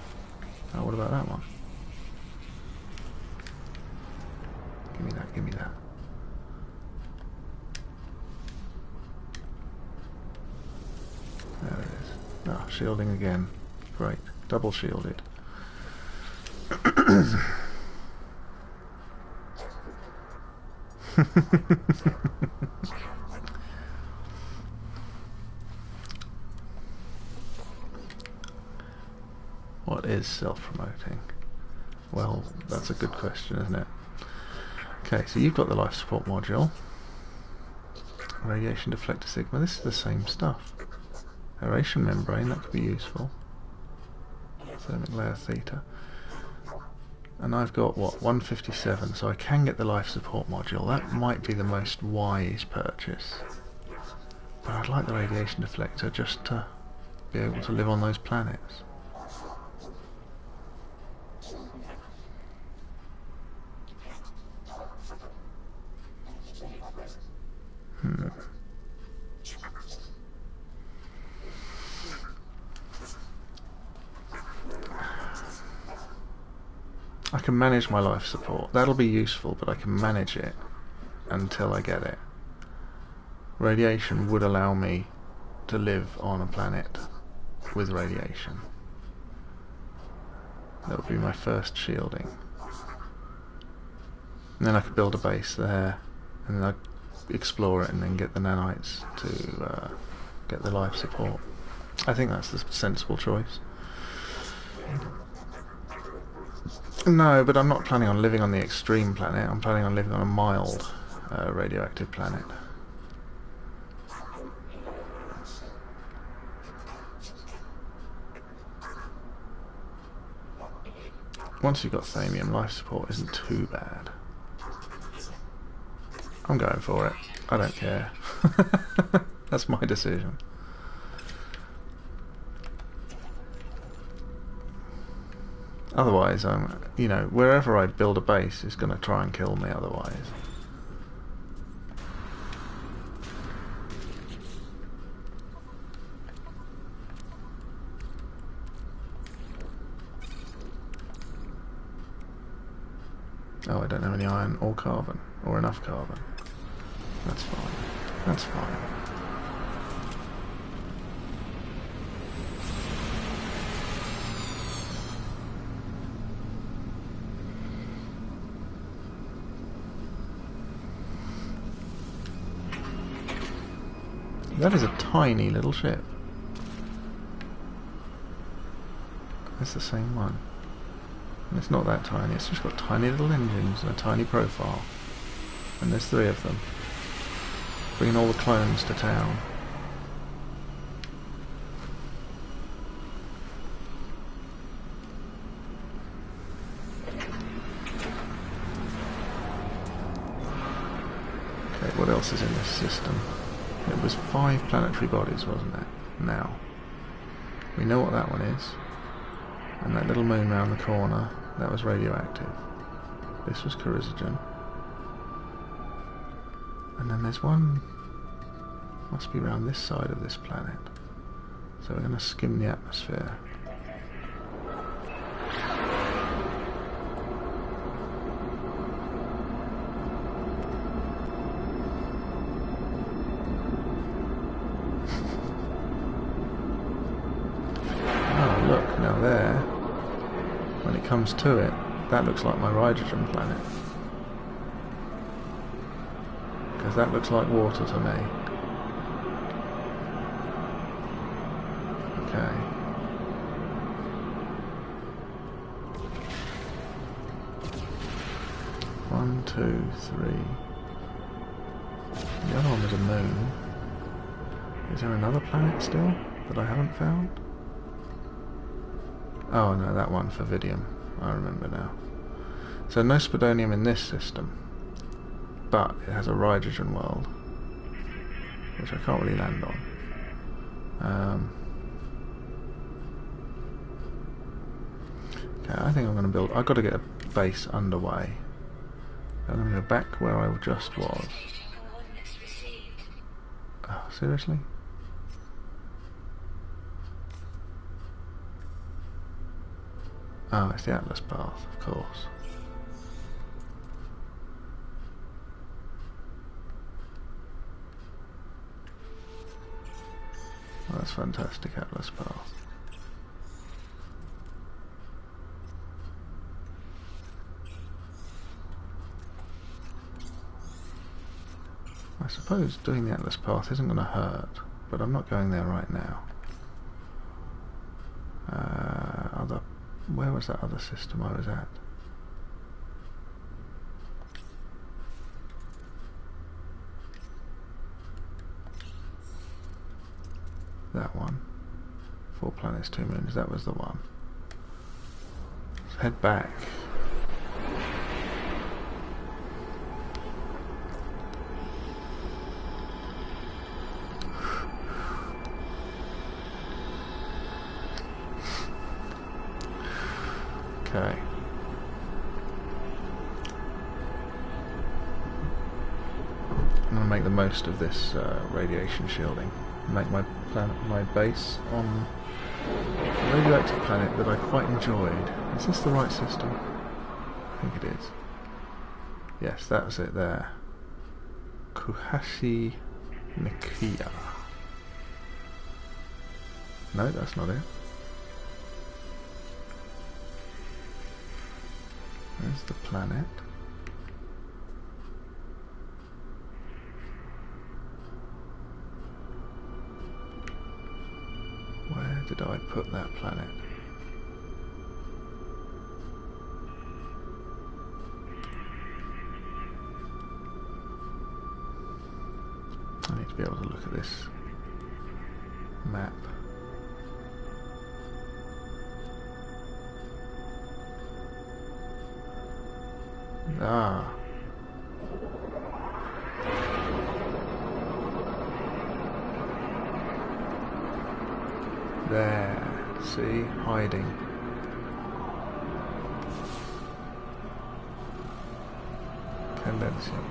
Oh, what about that one? Give me that, give me that. There it is. Ah, shielding again. Great. Double shielded. What is self-promoting? Well, that's a good question, isn't it? Okay, so you've got the life support module. Radiation deflector sigma, this is the same stuff. Aeration membrane, that could be useful. Thermic layer theta. And I've got, what, 157, so I can get the life support module. That might be the most wise purchase. But I'd like the radiation deflector just to be able to live on those planets. I can manage my life support. That'll be useful, but I can manage it until I get it. Radiation would allow me to live on a planet with radiation. That would be my first shielding. And then I could build a base there, and then I'd explore it and then get the nanites to get the life support. I think that's the sensible choice. No, but I'm not planning on living on the extreme planet. I'm planning on living on a mild radioactive planet. Once you've got thamium, life support isn't too bad. I'm going for it. I don't care. That's my decision. Otherwise, you know, wherever I build a base is going to try and kill me otherwise. Oh, I don't have any iron or carbon, or enough carbon. That's fine. That's fine. That is a tiny little ship. It's the same one. And it's not that tiny, it's just got tiny little engines and a tiny profile. And there's 3 of them. Bringing all the clones to town. Okay, what else is in this system? It was 5 planetary bodies, wasn't it? Now. We know what that one is. And that little moon round the corner, that was radioactive. This was Corizogen. And then there's one, must be around this side of this planet. So we're going to skim the atmosphere. Oh look, now there, when it comes to it, that looks like my hydrogen planet. Because that looks like water to me. Okay. One, two, three. The other one was a moon. Is there another planet still that I haven't found? Oh no, that one for Vidium. I remember now. So no spodonium in this system, but it has a hydrogen world, which I can't really land on. Okay, I think I'm going to build. I've got to get a base underway. I'm going to go back where I just was. Oh, seriously? Oh, it's the Atlas path, of course. Oh, that's fantastic, Atlas path. I suppose doing the Atlas path isn't going to hurt, but I'm not going there right now. Where was that other system I was at? That one. 4 planets, 2 moons, that was the one. Let's head back. Okay. I'm going to make the most of this radiation shielding. Make my planet, my base on a radioactive planet that I quite enjoyed. Is this the right system? I think it is. Yes, that's it there. Kuhashi Nikia. No, that's not it. There's the planet. Where did I put that planet? I need to be able to look at this map. Ah. There. See? Hiding. Condensing.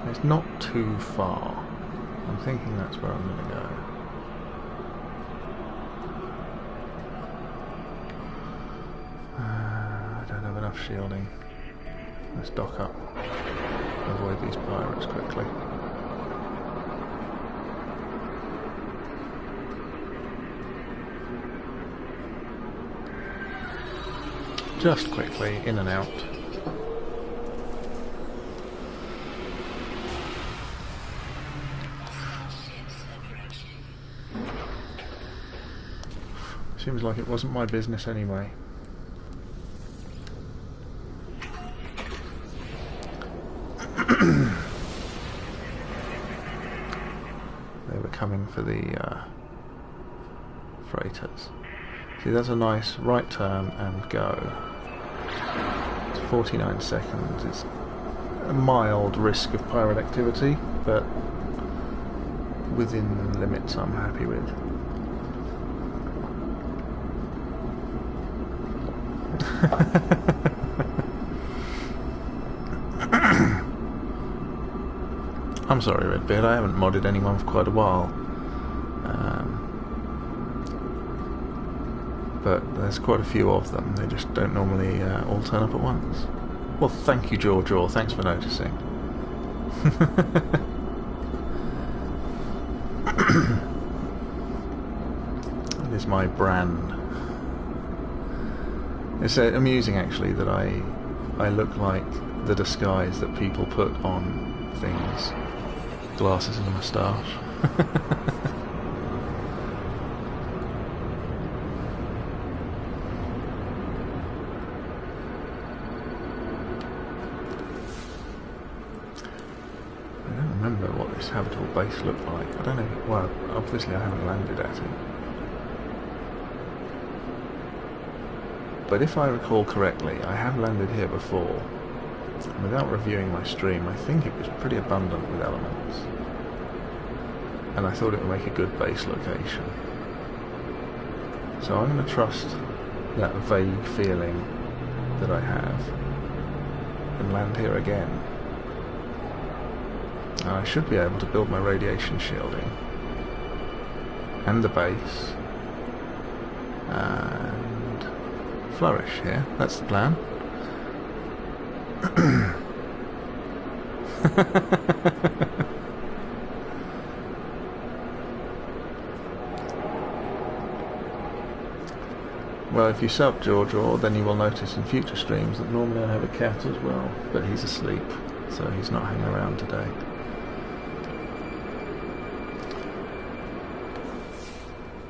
It's not too far. I'm thinking that's where I'm going to go. I don't have enough shielding. Let's dock up. Avoid these pirates quickly. Just quickly, in and out. Seems like it wasn't my business anyway. They were coming for the freighters. See, that's a nice right turn and go. It's 49 seconds. It's a mild risk of pirate activity, but within the limits I'm happy with. I'm sorry, Redbeard, I haven't modded anyone for quite a while. But there's quite a few of them. They just don't normally all turn up at once. Well, thank you, George. Thanks for noticing. It is my brand. It's amusing, actually, that I look like the disguise that people put on things. Glasses and a moustache. What this habitable base looked like. I don't know. Well, obviously I haven't landed at it. But if I recall correctly, I have landed here before. And without reviewing my stream, I think it was pretty abundant with elements. And I thought it would make a good base location. So I'm going to trust that vague feeling that I have and land here again. I should be able to build my radiation shielding and the base and flourish here. That's the plan. Well, if you sub George, then you will notice in future streams that normally I have a cat as well, but he's asleep, so he's not hanging around today.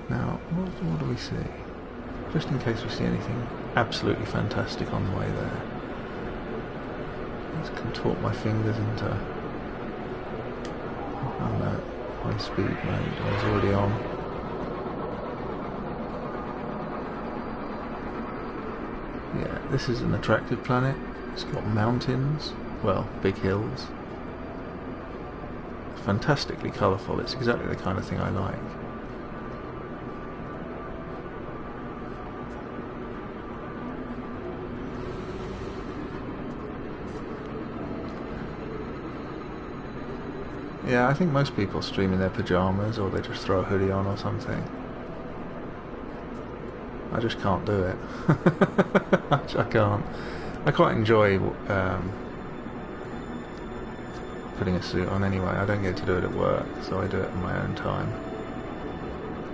Now, what do we see? Just in case we see anything absolutely fantastic on the way there. Let's contort my fingers into... Oh no, high speed mode, I was already on. Yeah, this is an attractive planet. It's got mountains, well, big hills. Fantastically colourful, it's exactly the kind of thing I like. Yeah, I think most people stream in their pyjamas, or they just throw a hoodie on or something. I just can't do it. I can't. I quite enjoy putting a suit on anyway. I don't get to do it at work, so I do it in my own time.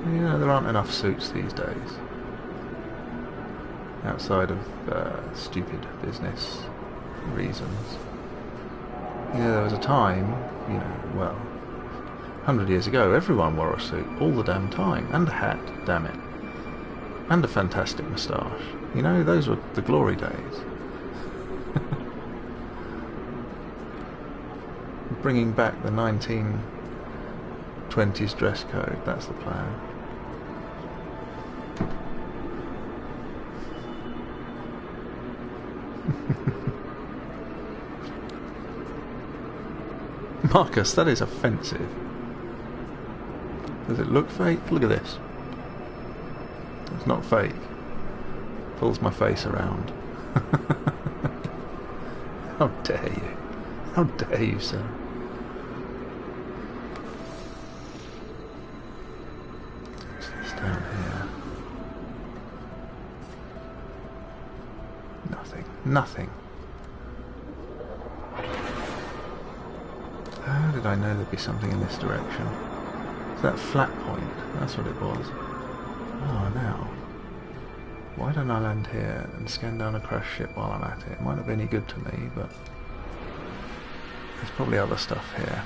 You know, there aren't enough suits these days. Outside of stupid business reasons. Yeah, there was a time, you know, well, 100 years ago, everyone wore a suit all the damn time, and a hat, damn it, and a fantastic moustache. You know, those were the glory days. Bringing back the 1920s dress code, that's the plan. Marcus, that is offensive. Does it look fake? Look at this. It's not fake. Pulls my face around. How dare you? How dare you, sir? What's this down here? Nothing. Nothing. How did I know there'd be something in this direction? It's that flat point. That's what it was. Oh, now. Why don't I land here and scan down a crashed ship while I'm at it? It might not be any good to me, but there's probably other stuff here.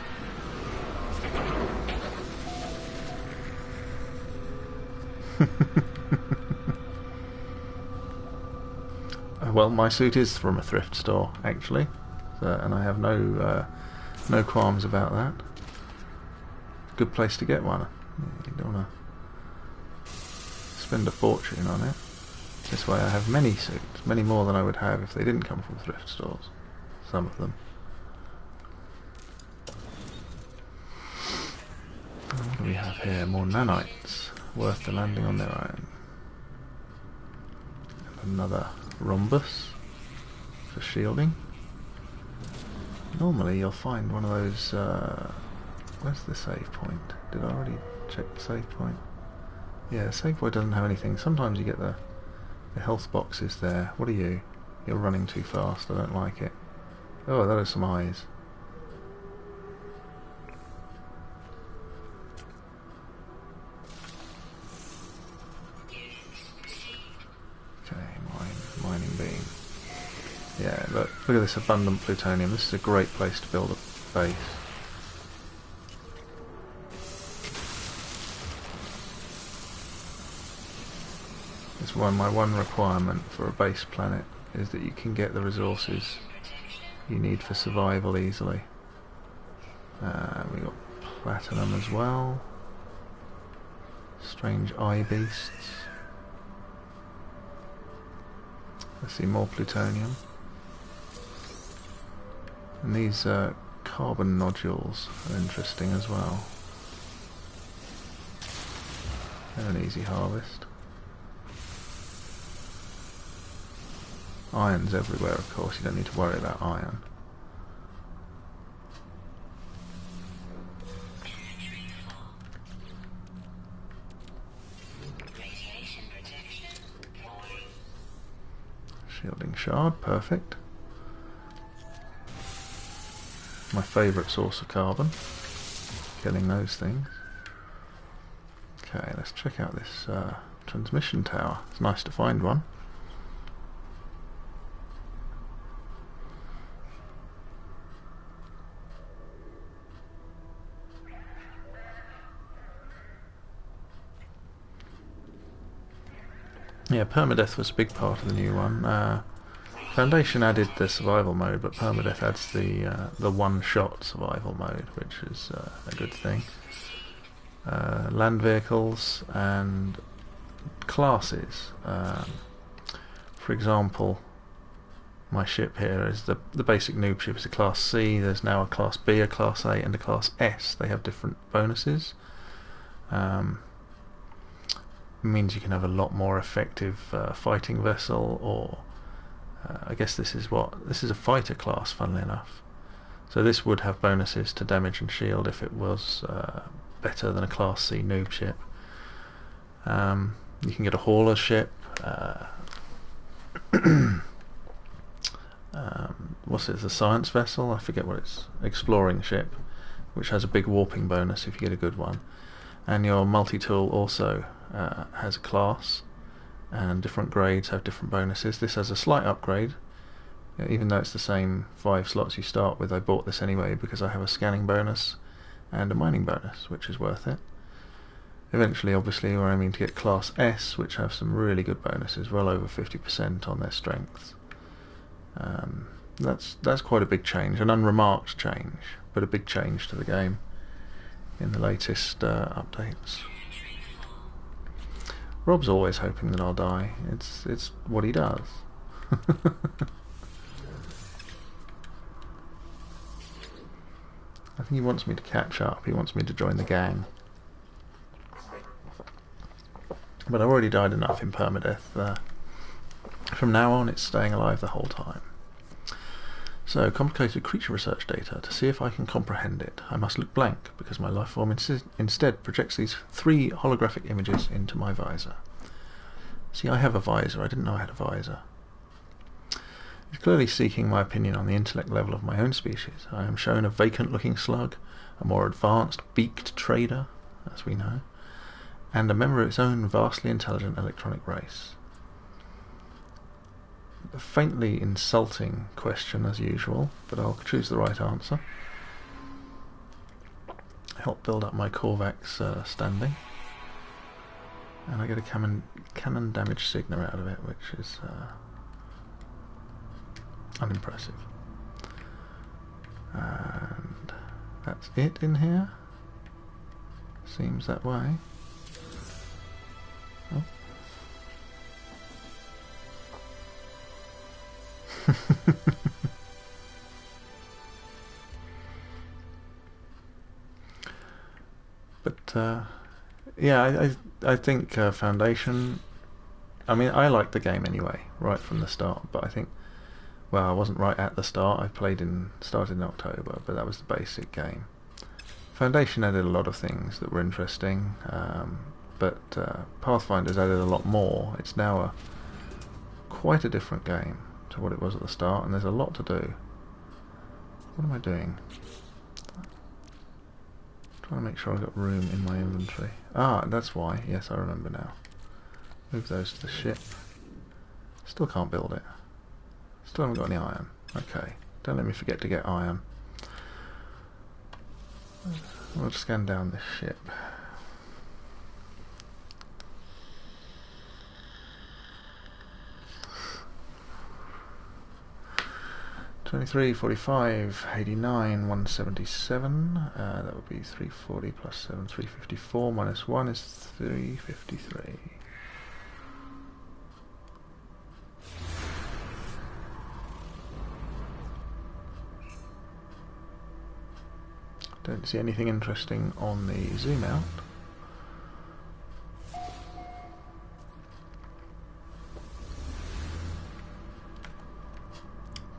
Well, my suit is from a thrift store, actually, and I have no qualms about that. Good place to get one. You don't want to spend a fortune on it. This way I have many suits, many more than I would have if they didn't come from thrift stores. Some of them. What do we have here? More nanites, worth the landing on their own. And another rhombus for shielding. Normally you'll find one of those... where's the save point? Did I already check the save point? Yeah, the save point doesn't have anything. Sometimes you get the health boxes there. What are you? You're running too fast. I don't like it. Oh, that is some eyes. Okay, mining beam. Yeah, look at this abundant plutonium. This is a great place to build a base. It's my one requirement for a base planet is that you can get the resources you need for survival easily. We got platinum as well. Strange eye beasts. Let's see, more plutonium. And these carbon nodules are interesting as well. They're an easy harvest. Iron's everywhere, of course. You don't need to worry about iron. Shielding shard, perfect. My favourite source of carbon. Killing those things. Okay, let's check out this transmission tower. It's nice to find one. Yeah, Permadeath was a big part of the new one. Foundation added the survival mode, but Permadeath adds the one-shot survival mode, which is a good thing. Land vehicles and classes. For example, my ship here is the basic noob ship is a Class C. There's now a Class B, a Class A, and a Class S. They have different bonuses. Means you can have a lot more effective fighting vessel, or I guess this is a fighter class, funnily enough. So this would have bonuses to damage and shield if it was better than a Class C noob ship. You can get a hauler ship. What's it? It's a science vessel. I forget what it's. Exploring ship, which has a big warping bonus if you get a good one. And your multi-tool also has a class, and different grades have different bonuses. This has a slight upgrade, even though it's the same 5 slots you start with. I bought this anyway because I have a scanning bonus and a mining bonus, which is worth it. Eventually, obviously, we're aiming to get Class S, which have some really good bonuses, well over 50% on their strengths. That's quite a big change, an unremarked change, but a big change to the game in the latest updates. Rob's always hoping that I'll die. It's what he does. I think he wants me to catch up. He wants me to join the gang. But I've already died enough in Permadeath. From now on, it's staying alive the whole time. So, complicated creature research data. To see if I can comprehend it, I must look blank, because my lifeform instead projects these 3 holographic images into my visor. See, I have a visor. I didn't know I had a visor. It's clearly seeking my opinion on the intellect level of my own species. I am shown a vacant-looking slug, a more advanced beaked trader, as we know, and a member of its own vastly intelligent electronic race. A faintly insulting question as usual, but I'll choose the right answer. Help build up my Korvax standing. And I get a cannon damage sigma out of it, which is unimpressive. And that's it in here. Seems that way. Oh. But yeah, I think Foundation I mean, I liked the game anyway, right from the start, but I think, well, I wasn't right at the start. I started in October, but that was the basic game. Foundation added a lot of things that were interesting, but Pathfinder's added a lot more. It's now quite a different game to what it was at the start, and there's a lot to do. What am I doing? Trying to make sure I've got room in my inventory. Ah, that's why. Yes, I remember now. Move those to the ship. Still can't build it. Still haven't got any iron. Okay, don't let me forget to get iron. We'll scan down this ship. $23, $45, $89, $177. That would be $340 plus 7, $354 minus 1 is $353. Don't see anything interesting on the zoom out.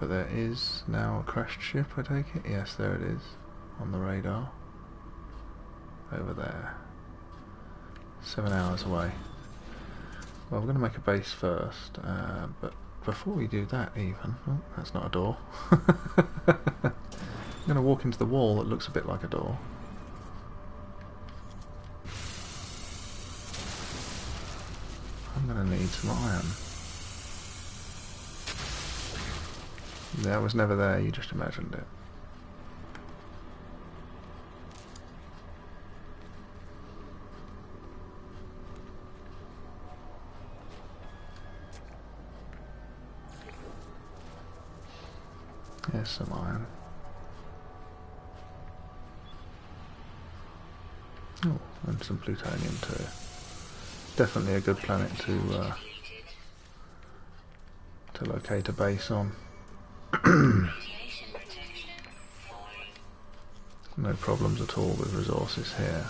But there is now a crashed ship, I take it? Yes, there it is, on the radar. Over there. 7 hours away. Well, we're going to make a base first, but before we do that even... Oh, that's not a door. I'm going to walk into the wall that looks a bit like a door. I'm going to need some iron. That was never there, you just imagined it. Here's some iron. Oh, and some plutonium too. Definitely a good planet to locate a base on. No problems at all with resources here.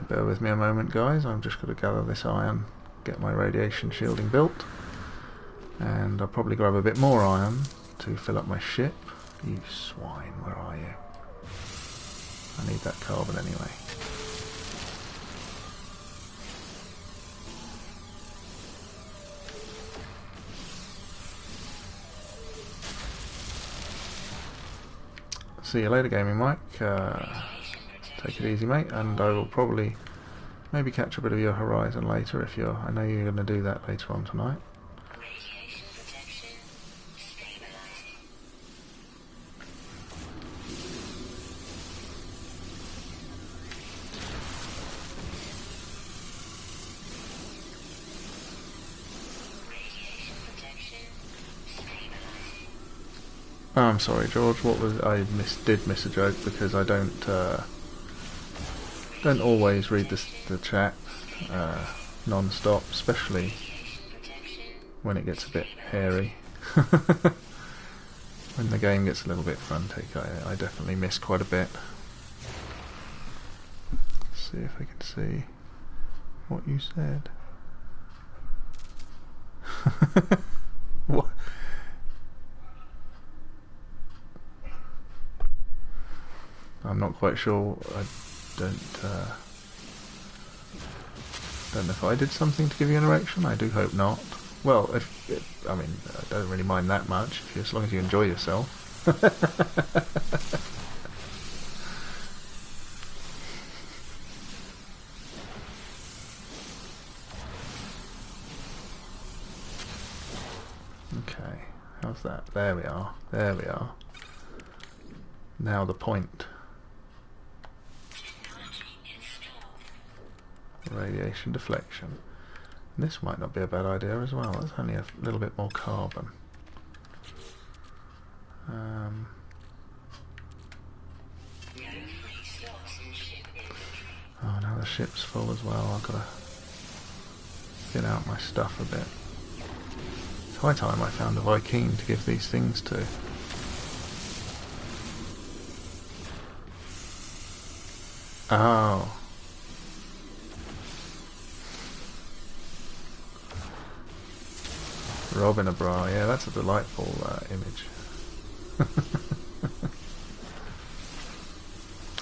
Bear with me a moment, guys. I'm just going to gather this iron, get my radiation shielding built, and I'll probably grab a bit more iron to fill up my ship. You swine, where are you? I need that carbon anyway. See you later, Gaming Mike. Take it easy, mate, and I will probably maybe catch a bit of your Horizon later if you're... I know you're going to do that later on tonight. Oh, I'm sorry, George. What was did miss a joke because I don't always read the chat non-stop, especially when it gets a bit hairy. When the game gets a little bit frantic, I definitely miss quite a bit. Let's see if I can see what you said. What? I'm not quite sure. I don't know if I did something to give you an erection. I do hope not. Well, I mean, I don't really mind that much, as long as you enjoy yourself. Okay, how's that? There we are. There we are. Now the point. Radiation deflection. And this might not be a bad idea as well. That's only a little bit more carbon. Oh, now the ship's full as well. I've got to thin out my stuff a bit. It's high time I found a Viking to give these things to. Oh. Rob in a bra, yeah, that's a delightful image.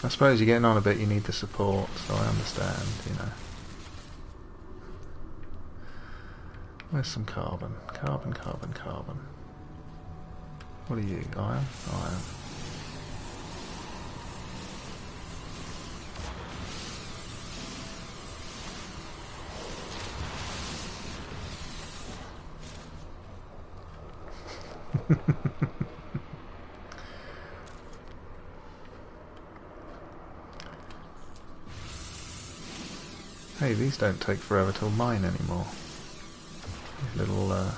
I suppose you're getting on a bit, you need the support, so I understand, you know. Where's some carbon? Carbon, carbon, carbon. What are you? Iron? Iron. Hey, these don't take forever to mine anymore. These little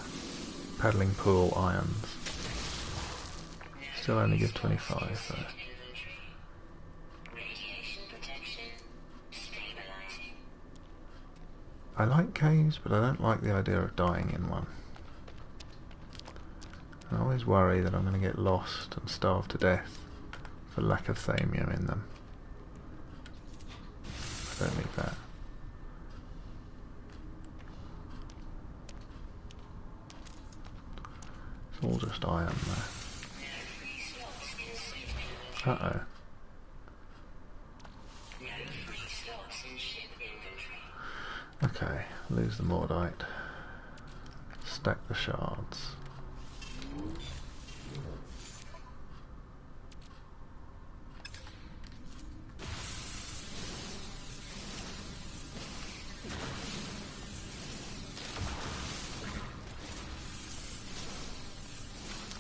paddling pool irons. Still only give 25 though. I like caves, but I don't like the idea of dying in one. I always worry that I'm going to get lost and starve to death for lack of thamium in them. I don't need that. It's all just iron though. Uh-oh. Okay, lose the Mordite. Stack the shards.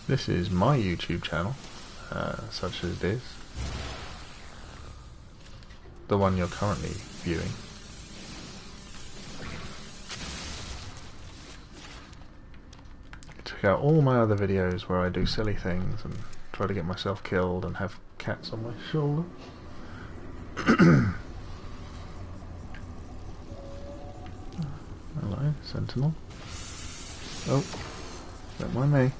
This is my YouTube channel, such as it is. The one you're currently viewing. Check out all my other videos where I do silly things and try to get myself killed and have cats on my shoulder. Hello, Sentinel. Oh, don't mind me.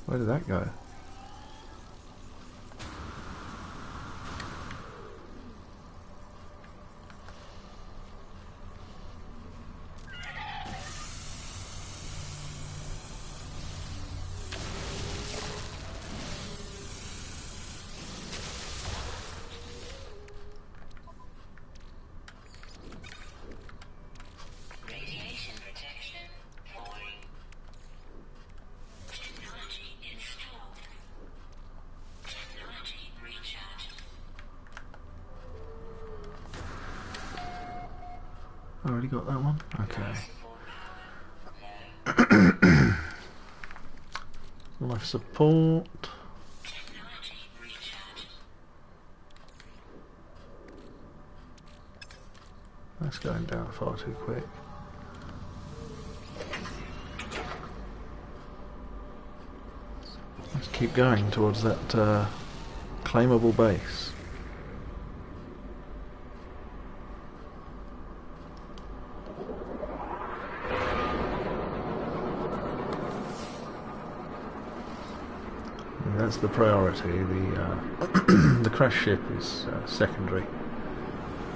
Where did that go? Already got that one? Okay. Life support. That's going down far too quick. Let's keep going towards that claimable base. That's the priority. The the crash ship is secondary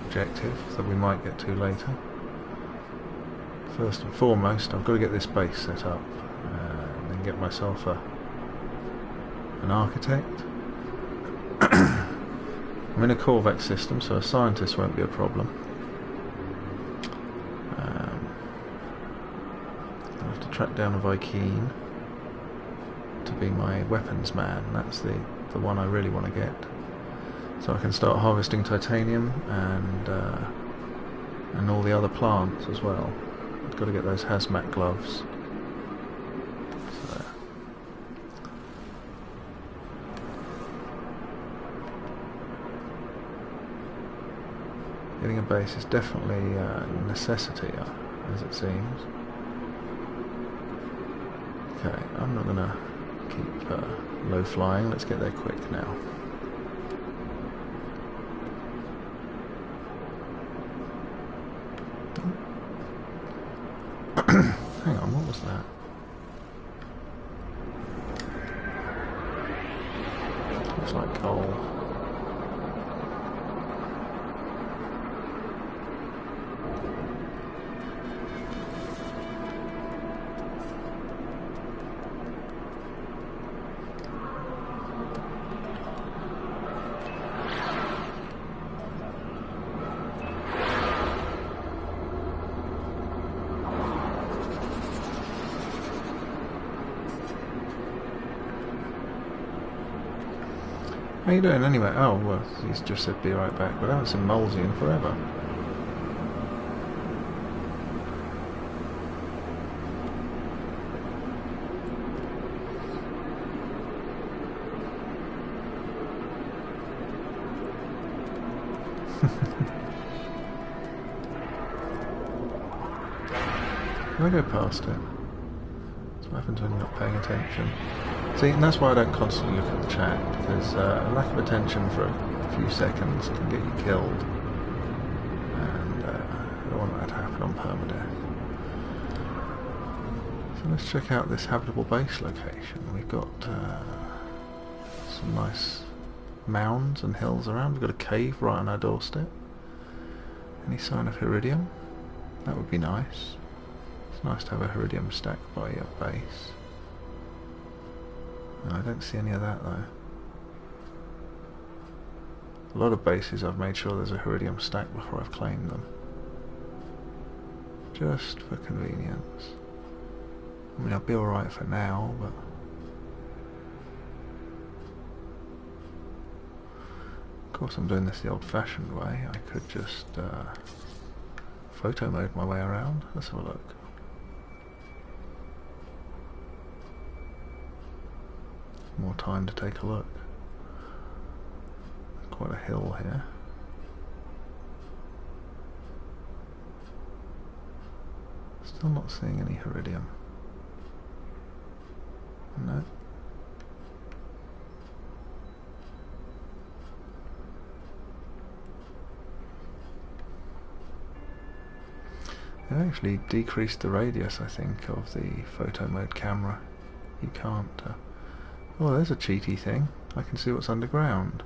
objective that we might get to later. First and foremost, I've got to get this base set up and then get myself an architect. I'm in a Corvax system, so a scientist won't be a problem. I'll have to track down a Vy'keen to be my weapons man. That's the one I really want to get, so I can start harvesting titanium and all the other plants as well. I've got to get those hazmat gloves. So. Getting a base is definitely a necessity, as it seems. Okay, I'm not gonna keep low flying. Let's get there quick now. Hang on, what was that? cold. How you doing anyway? Oh, well, he's just said be right back, but I haven't seen Molesy in forever. Can I go past it? That's what happens when you're not paying attention. See, and that's why I don't constantly look at the chat, because a lack of attention for a few seconds can get you killed, and I don't want that to happen on Permadeath. So let's check out this habitable base location. We've got some nice mounds and hills around. We've got a cave right on our doorstep. Any sign of Iridium? That would be nice. It's nice to have a Iridium stack by your base. No, I don't see any of that though. A lot of bases I've made sure there's a Iridium stack before I've claimed them. Just for convenience. I mean, I'll be alright for now, but... Of course I'm doing this the old-fashioned way. I could just photo mode my way around. Let's have a look. More time to take a look. Quite a hill here. Still not seeing any Iridium. No. They've actually decreased the radius, I think, of the photo mode camera. You can't... Oh, there's a cheaty thing. I can see what's underground.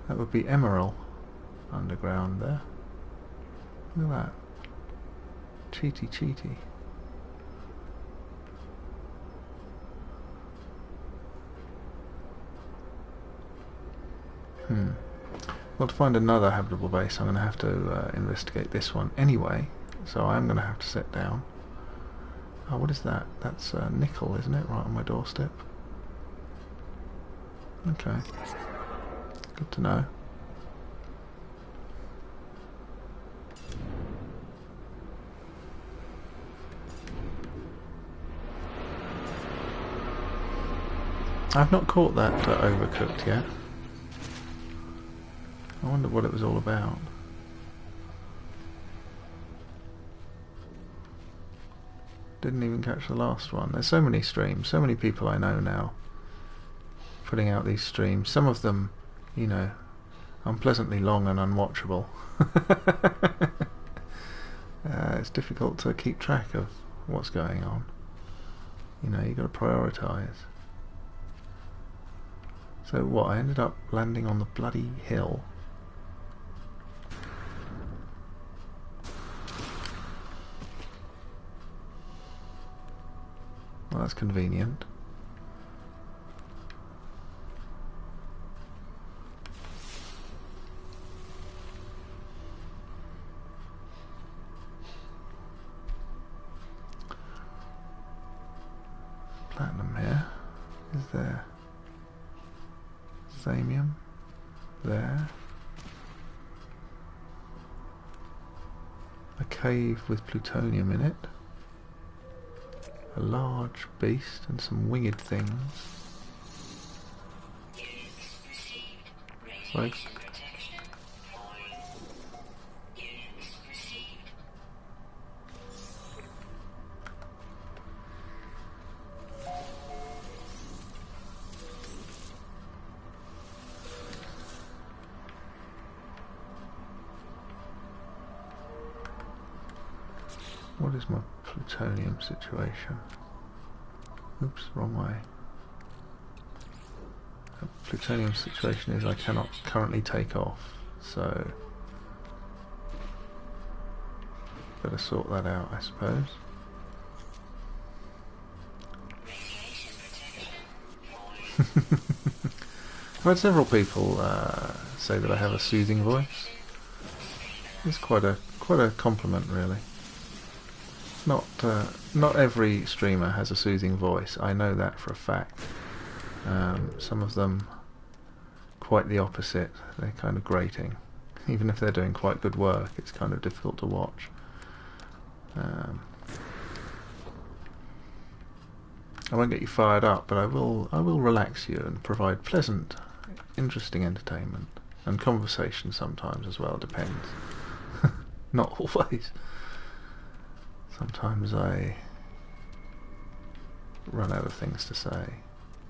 That would be Emerald underground there. Look at that. Cheaty, cheaty. Well, to find another habitable base, I'm going to have to investigate this one anyway. So I'm going to have to sit down. Oh, what is that? That's nickel, isn't it? Right on my doorstep. Okay. Good to know. I've not caught that overcooked yet. I wonder what it was all about. Didn't even catch the last one. There's so many streams, so many people I know now putting out these streams. Some of them, you know, unpleasantly long and unwatchable. It's difficult to keep track of what's going on. You know, you've got to prioritise. So what, I ended up landing on the bloody hill. Well, that's convenient. Platinum here. Is there Samium there? A cave with plutonium in it. A large beast and some winged things. Like what is my plutonium situation? Oops, wrong way. plutonium situation is I cannot currently take off, so better sort that out, I suppose. I've had several people say that I have a soothing voice. It's quite a compliment, really. Not every streamer has a soothing voice. I know that for a fact. Some of them quite the opposite. They're kind of grating. Even if they're doing quite good work, it's kind of difficult to watch. I won't get you fired up, but I will relax you and provide pleasant, interesting entertainment and conversation sometimes as well. Depends. Not always. Sometimes I run out of things to say.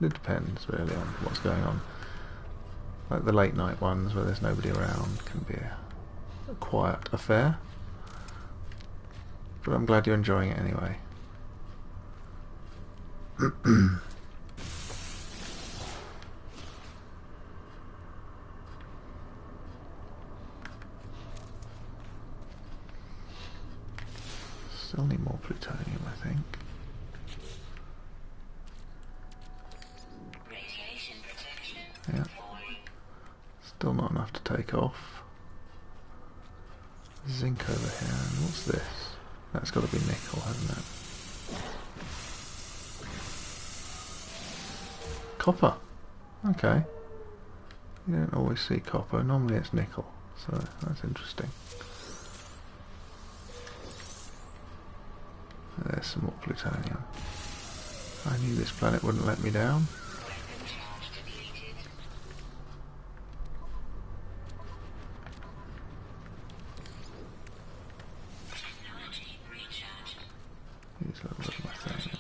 It depends really on what's going on. Like the late night ones where there's nobody around can be a quiet affair. But I'm glad you're enjoying it anyway. Still need more plutonium, I think. Yeah. Still not enough to take off. Zinc over here, and what's this? That's got to be nickel, hasn't it? Copper. Okay. You don't always see copper. Normally it's nickel, so that's interesting. There's some more plutonium. I knew this planet wouldn't let me down.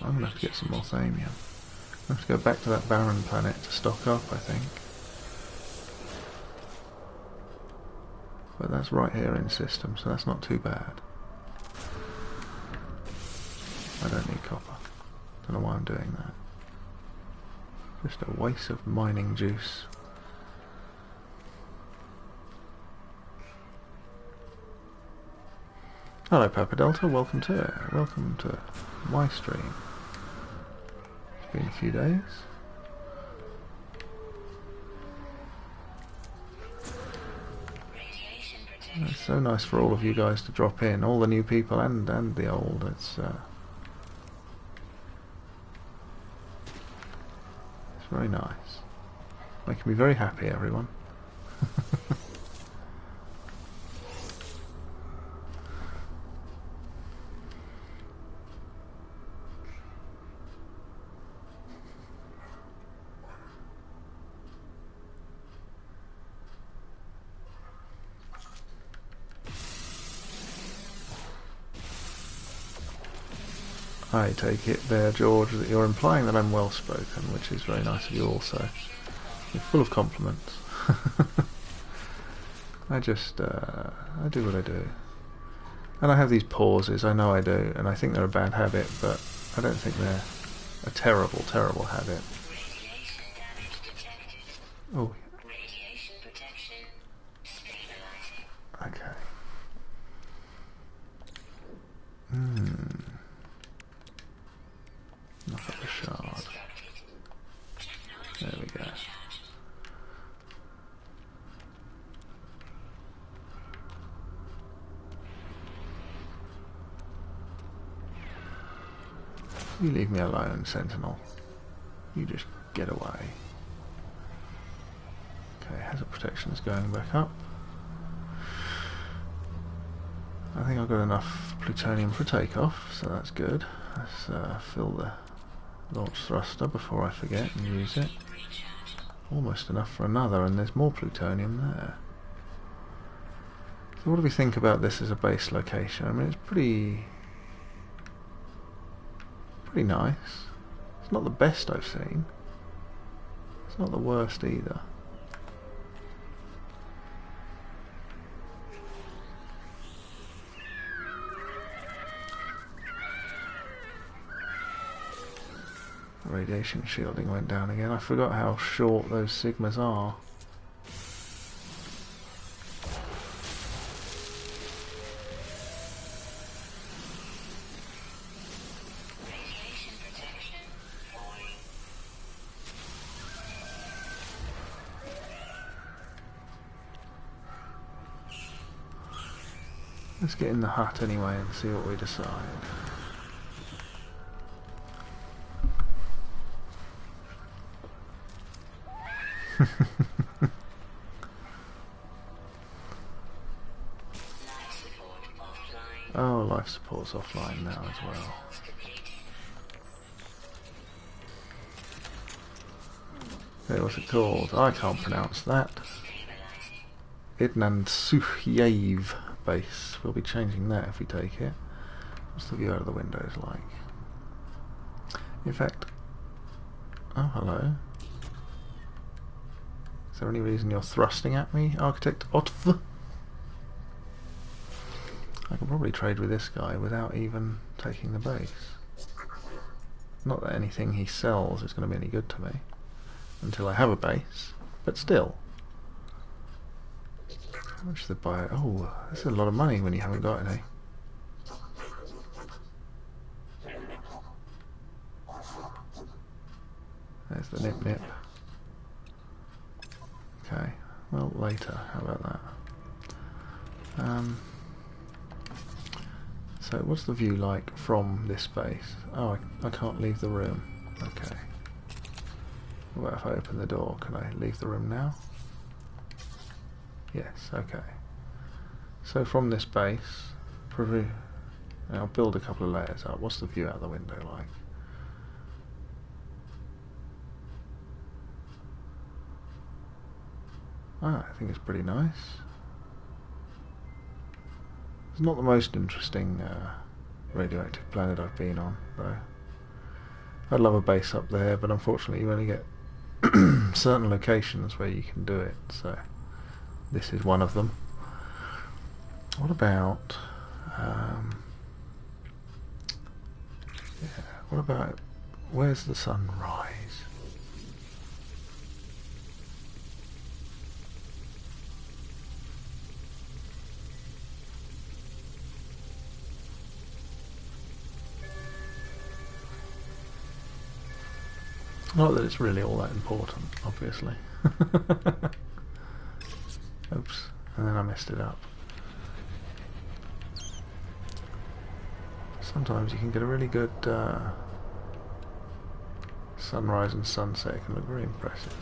I'm going to have to get some more thamium. I'm going to have to go back to that barren planet to stock up, I think. But that's right here in system, so that's not too bad. I don't need copper. Don't know why I'm doing that. Just a waste of mining juice. Hello Papa Delta, welcome to it. Welcome to my stream. It's been a few days. It's so nice for all of you guys to drop in, all the new people and the old. It's very nice. Making me very happy, everyone. I take it there, George, that you're implying that I'm well spoken, which is very nice of you also. You're full of compliments. I just, I do what I do. And I have these pauses, I know I do, and I think they're a bad habit, but I don't think they're a terrible, terrible habit. Oh. Okay. Knock up the shard. There we go. You leave me alone, Sentinel. You just get away. Okay, hazard protection is going back up. I think I've got enough plutonium for takeoff, so that's good. Let's fill the launch thruster before I forget and use it. Almost enough for another, and there's more plutonium there. So what do we think about this as a base location? I mean, it's pretty nice. It's not the best I've seen. It's not the worst either. Radiation shielding went down again. I forgot how short those Sigmas are. Let's get in the hut anyway and see what we decide. Oh, life support's offline now as well. Okay, what's it called? I can't pronounce that. Idnan Sukhyev base. We'll be changing that if we take it. What's the view out of the windows like? In fact... Oh, hello. Is there any reason you're thrusting at me, Architect Otv? I can probably trade with this guy without even taking the base. Not that anything he sells is going to be any good to me until I have a base, but still. How much did they buy? Oh, that's a lot of money when you haven't got any. There's the nip nip. Okay, well later, how about that? So what's the view like from this base? Oh, I can't leave the room. Okay. What about if I open the door? Can I leave the room now? Yes, okay. So from this base, I'll build a couple of layers up. What's the view out the window like? Ah, I think it's pretty nice. It's not the most interesting radioactive planet I've been on, though. I'd love a base up there, but unfortunately you only get certain locations where you can do it, so this is one of them. What about... yeah, what about... where's the sun rise? Not that it's really all that important, obviously. Oops, and then I messed it up. Sometimes you can get a really good sunrise and sunset. It can look very impressive.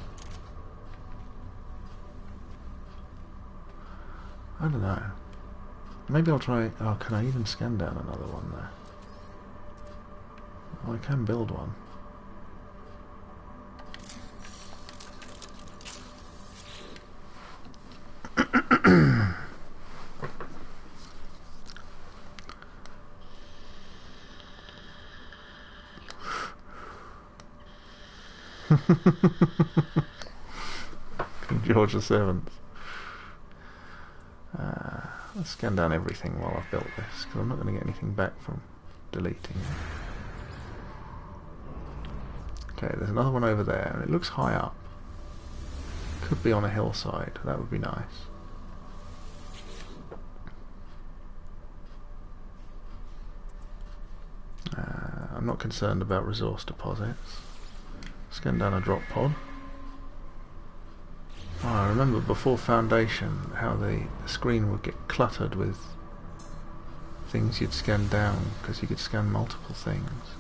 I don't know. Maybe I'll try... oh, can I even scan down another one there? Oh, I can build one. King George VII. Let's scan down everything while I've built this, because I'm not going to get anything back from deleting it. Okay, there's another one over there, and it looks high up. Could be on a hillside, that would be nice. I'm not concerned about resource deposits. Scan down a drop pod. Oh, I remember before Foundation how the screen would get cluttered with things you'd scan down, because you could scan multiple things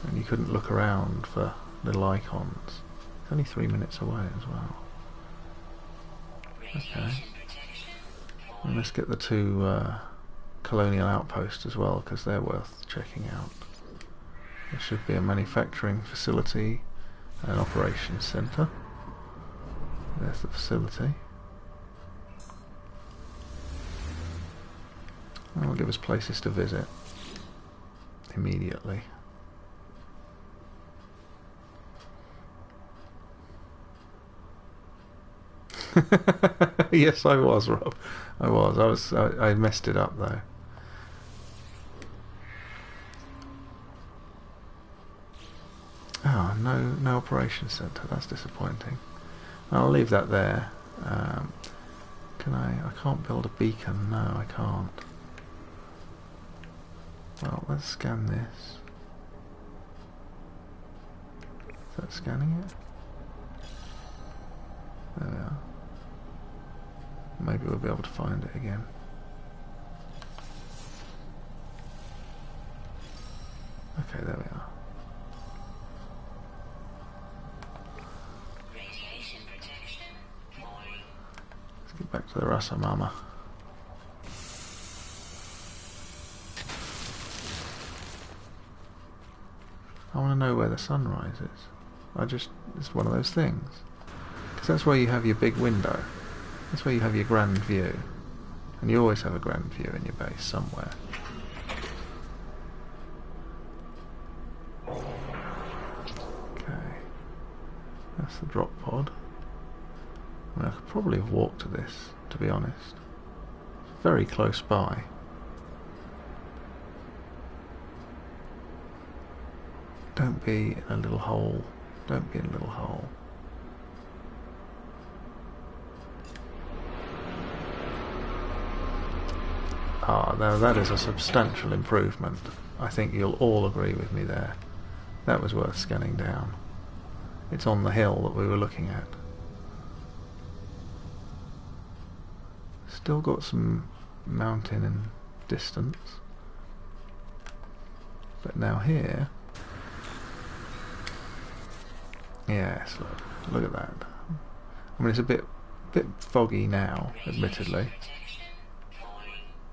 and you couldn't look around for little icons. It's only 3 minutes away as well. Okay. And let's get the two colonial outposts as well, because they're worth checking out. There should be a manufacturing facility and an operations centre. There's the facility. That will give us places to visit immediately. Yes, I was, Rob. I messed it up though. no operations centre. That's disappointing. I'll leave that there. Can I can't build a beacon. No, I can't. Well, let's scan this. Is that scanning it? There we are. Maybe we'll be able to find it again. Okay, there we are. Radiation protection falling. Let's get back to the Rasa Mama. I want to know where the sunrise is. It's one of those things. Because that's where you have your big window. That's where you have your grand view. And you always have a grand view in your base somewhere. Okay. That's the drop pod. I mean, I could probably have walked to this, to be honest. It's very close by. Don't be in a little hole. Don't be in a little hole. Ah, now that is a substantial improvement. I think you'll all agree with me there. That was worth scanning down. It's on the hill that we were looking at. Still got some mountain in distance. But now here... Yes, look at that. I mean, it's a bit foggy now, admittedly.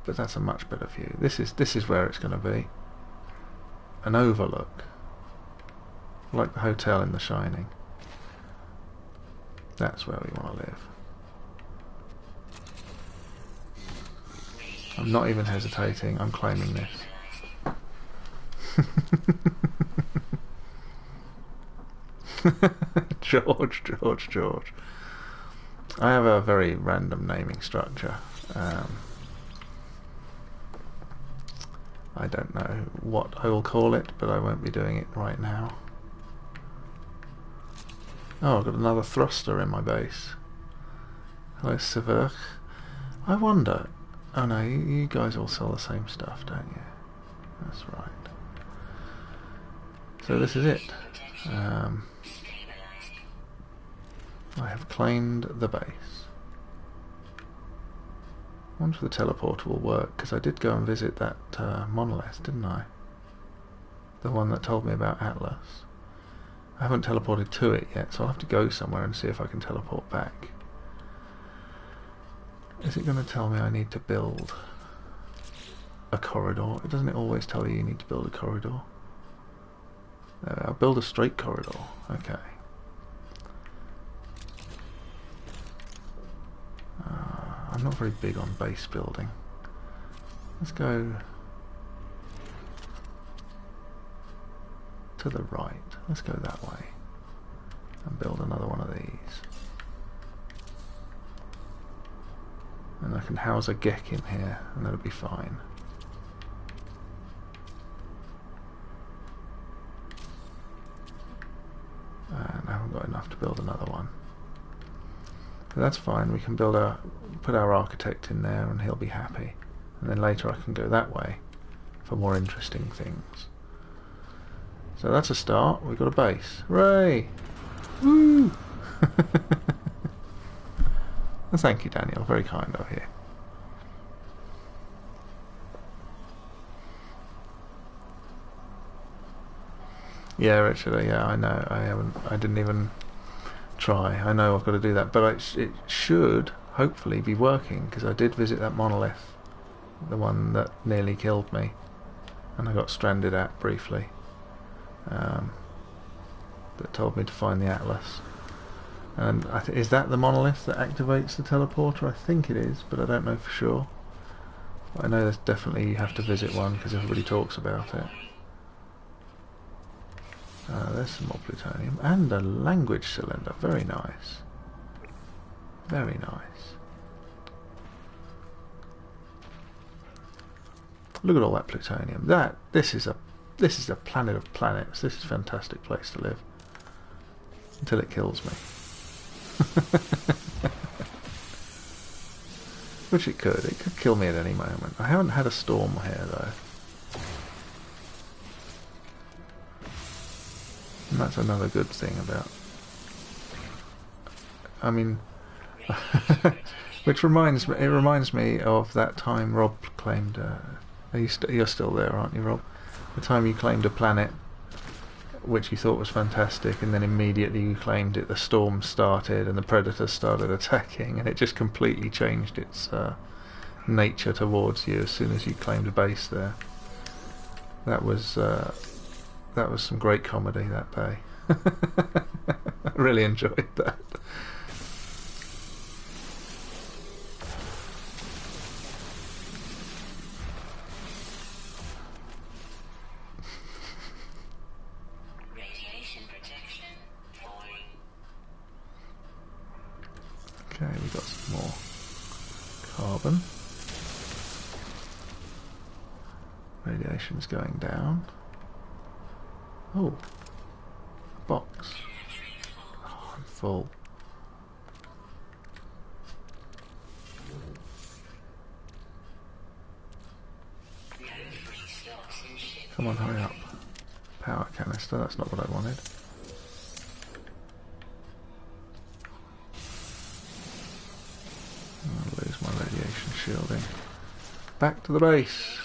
But that's a much better view. This is where it's going to be. An overlook. Like the hotel in The Shining. That's where we want to live. I'm not even hesitating, I'm claiming this. George. I have a very random naming structure. I don't know what I will call it, but I won't be doing it right now. Oh, I've got another thruster in my base. Hello, Sever. I wonder... Oh no, you guys all sell the same stuff, don't you? That's right. So this is it. I have claimed the base. I wonder if the teleporter will work, because I did go and visit that Monolith, didn't I? The one that told me about Atlas. I haven't teleported to it yet, so I'll have to go somewhere and see if I can teleport back. Is it going to tell me I need to build a corridor? Doesn't it always tell you need to build a corridor? There we are. Build a straight corridor. Okay. I'm not very big on base building. Let's go to the right. Let's go that way and build another one of these. And I can house a Gek in here and that'll be fine. And I haven't got enough to build another one. But that's fine, we can put our architect in there and he'll be happy. And then later I can go that way for more interesting things. So that's a start, we've got a base. Hooray! Woo! Well, thank you, Daniel, very kind of you. Yeah, Richard, yeah, I know, I didn't even try. I know I've got to do that, but it should hopefully be working, because I did visit that Monolith, the one that nearly killed me and I got stranded at briefly, that told me to find the Atlas. And is that the Monolith that activates the teleporter? I think it is, but I don't know for sure. But I know there's definitely, you have to visit one because everybody talks about it. There's some more plutonium and a language cylinder. Very nice. Very nice. Look at all that plutonium. This is a planet of planets. This is a fantastic place to live. until it kills me. Which it could. It could kill me at any moment. I haven't had a storm here though. And that's another good thing about... I mean... which reminds me, it reminds me of that time Rob claimed... you're still there, aren't you, Rob? The time you claimed a planet which you thought was fantastic, and then immediately you claimed it, the storm started and the predators started attacking, and it just completely changed its nature towards you as soon as you claimed a base there. That was some great comedy that day. I really enjoyed that. Okay, we got some more carbon. Radiation's going down. Oh, a box. Oh, I'm full. Come on, hurry up. Power canister, that's not what I wanted. I'll lose my radiation shielding. Back to the base.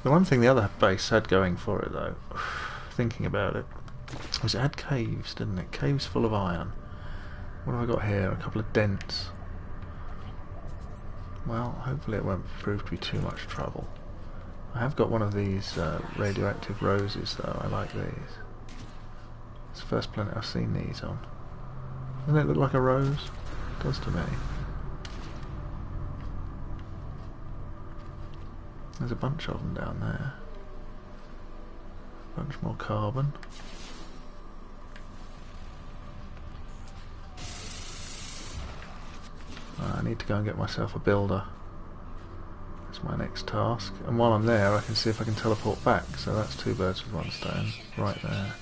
The one thing the other base had going for it though, thinking about it, was it had caves, didn't it? Caves full of iron. What have I got here? A couple of dents. Well, hopefully it won't prove to be too much trouble. I have got one of these radioactive roses though, I like these. It's the first planet I've seen these on. Doesn't it look like a rose? It does to me. There's a bunch of them down there. A bunch more carbon. I need to go and get myself a builder. That's my next task. And while I'm there I can see if I can teleport back. So that's two birds with one stone right there.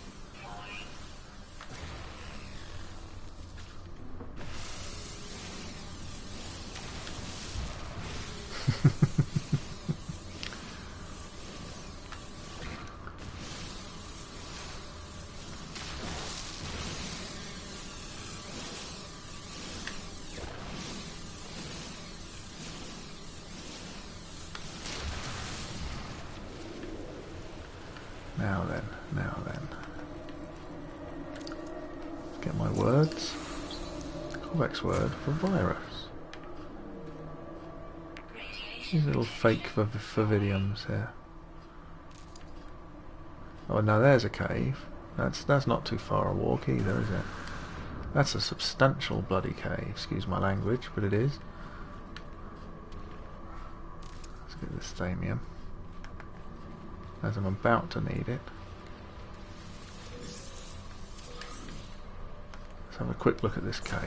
Now then. Get my words. Corvex word for virus. These little fake Favidiums here. Oh, now there's a cave. That's not too far a walk either, is it? That's a substantial bloody cave, excuse my language, but it is. Let's get this thamium, as I'm about to need it. Let's have a quick look at this cave.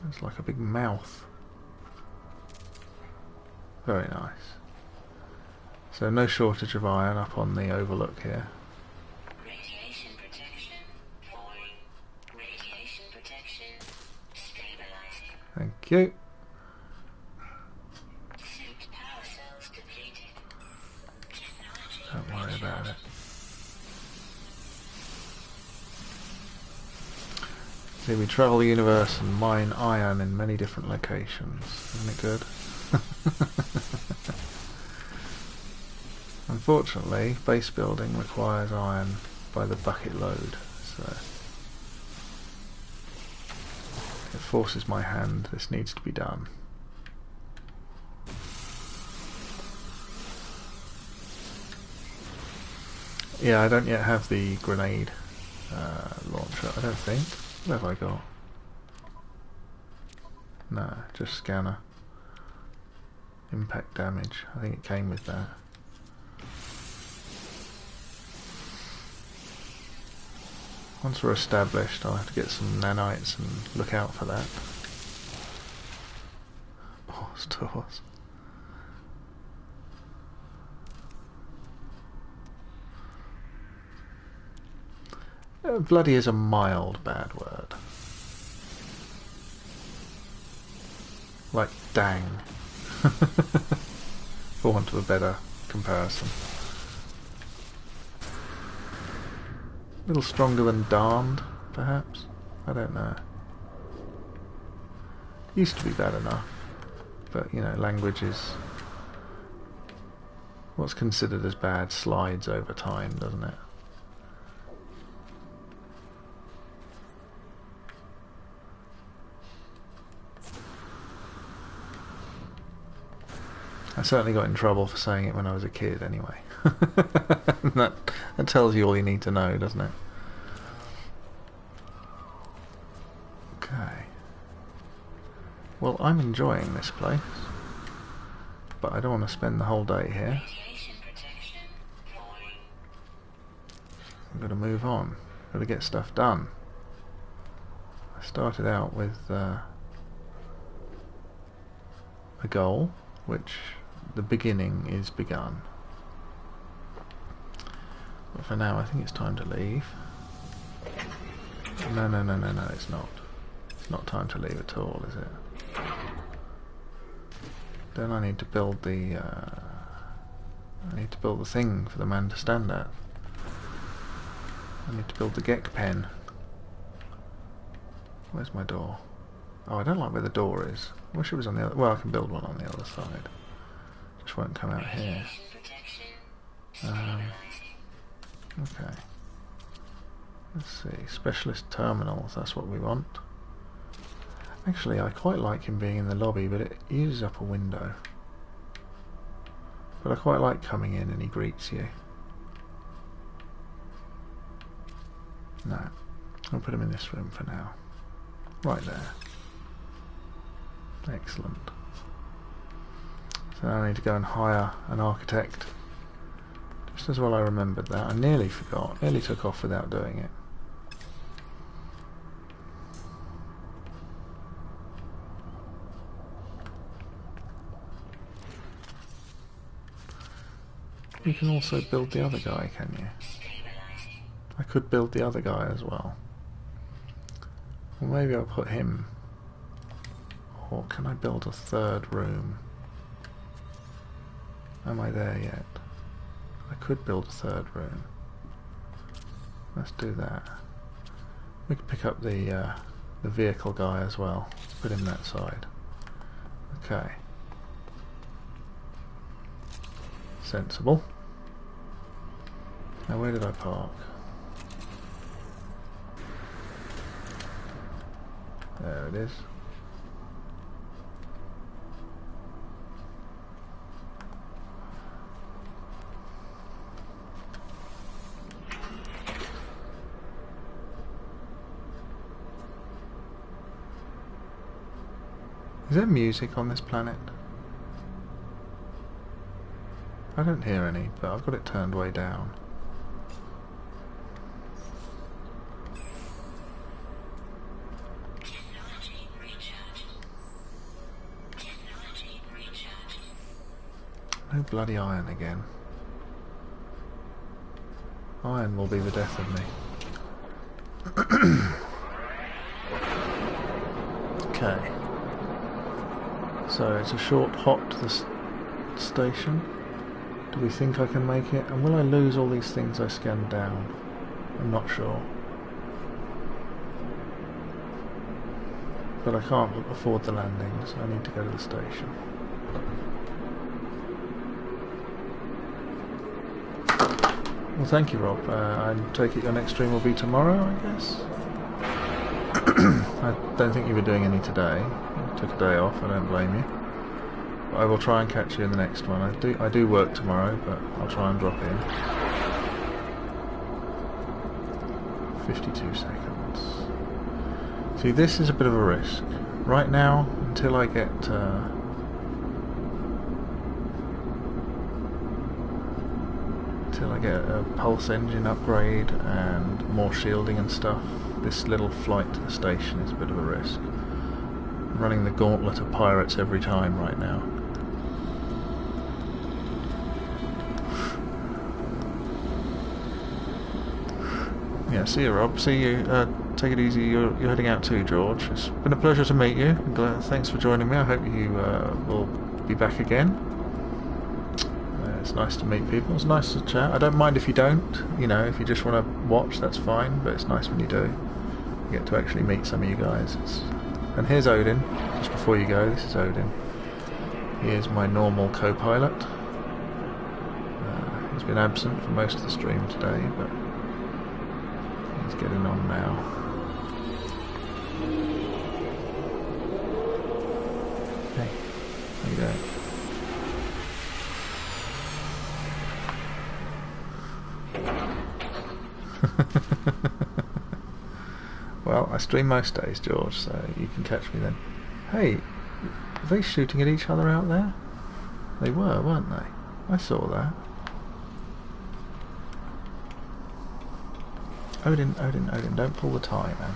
It's like a big mouth. Very nice. So no shortage of iron up on the overlook here. Radiation protection falling. Radiation protection stabilizing. Thank you. Suit power cells depleted. Technology Don't worry about it. See, we travel the universe and mine iron in many different locations. Isn't it good? Unfortunately, base building requires iron by the bucket load, so it forces my hand. This needs to be done. Yeah, I don't yet have the grenade launcher, I don't think. What have I got? No, just scanner. Impact damage. I think it came with that. Once we're established, I'll have to get some nanites and look out for that. Boss doors. Bloody is a mild bad word. Like dang. For want of a better comparison. A little stronger than darned, perhaps? I don't know. Used to be bad enough. But, you know, language is... what's considered as bad slides over time, doesn't it? I certainly got in trouble for saying it when I was a kid, anyway. that tells you all you need to know, doesn't it? Okay. Well, I'm enjoying this place, but I don't want to spend the whole day here. I've got to move on. Got to get stuff done. I started out with a goal, which the beginning is begun. But for now, I think it's time to leave. No, it's not. It's not time to leave at all, is it? Then I need to build the thing for the man to stand at. I need to build the Gek pen. Where's my door? Oh, I don't like where the door is. I wish it was on the other... well, I can build one on the other side. Just won't come out here. Okay. Let's see. Specialist terminals, that's what we want. Actually, I quite like him being in the lobby, but it uses up a window. But I quite like coming in and he greets you. No. I'll put him in this room for now. Right there. Excellent. So now I need to go and hire an architect. Just as well I remembered that. I nearly forgot. Nearly took off without doing it. You can also build the other guy, can you? I could build the other guy as well. Well, maybe I'll put him... or can I build a third room? Am I there yet? I could build a third room. Let's do that. We could pick up the vehicle guy as well. Put him that side. Okay. Sensible. Now where did I park? There it is. Is there music on this planet? I don't hear any, but I've got it turned way down. No bloody iron again. Iron will be the death of me. Okay. So it's a short hop to the station. Do we think I can make it? And will I lose all these things I scanned down? I'm not sure. But I can't afford the landing, so I need to go to the station. Well, thank you, Rob. I take it your next stream will be tomorrow, I guess? I don't think you were doing any today. You took a day off, I don't blame you. But I will try and catch you in the next one. I do work tomorrow, but I'll try and drop in. 52 seconds. See, this is a bit of a risk. right now, until I get a pulse engine upgrade and more shielding and stuff, this little flight to the station is a bit of a risk. I'm running the gauntlet of pirates every time right now. Yeah, see you, Rob. See you. Take it easy. You're heading out too, George. It's been a pleasure to meet you. Thanks for joining me. I hope you will be back again. It's nice to meet people. It's nice to chat. I don't mind if you don't. You know, if you just want to watch, that's fine. But it's nice when you do. You get to actually meet some of you guys. And here's Odin. Just before you go, this is Odin. He is my normal co-pilot. He's been absent for most of the stream today, but he's getting on now. Hey, how you doing? Well, I stream most days, George, so you can catch me then. Hey, are they shooting at each other out there? They were, weren't they? I saw that. Odin, don't pull the tie, man.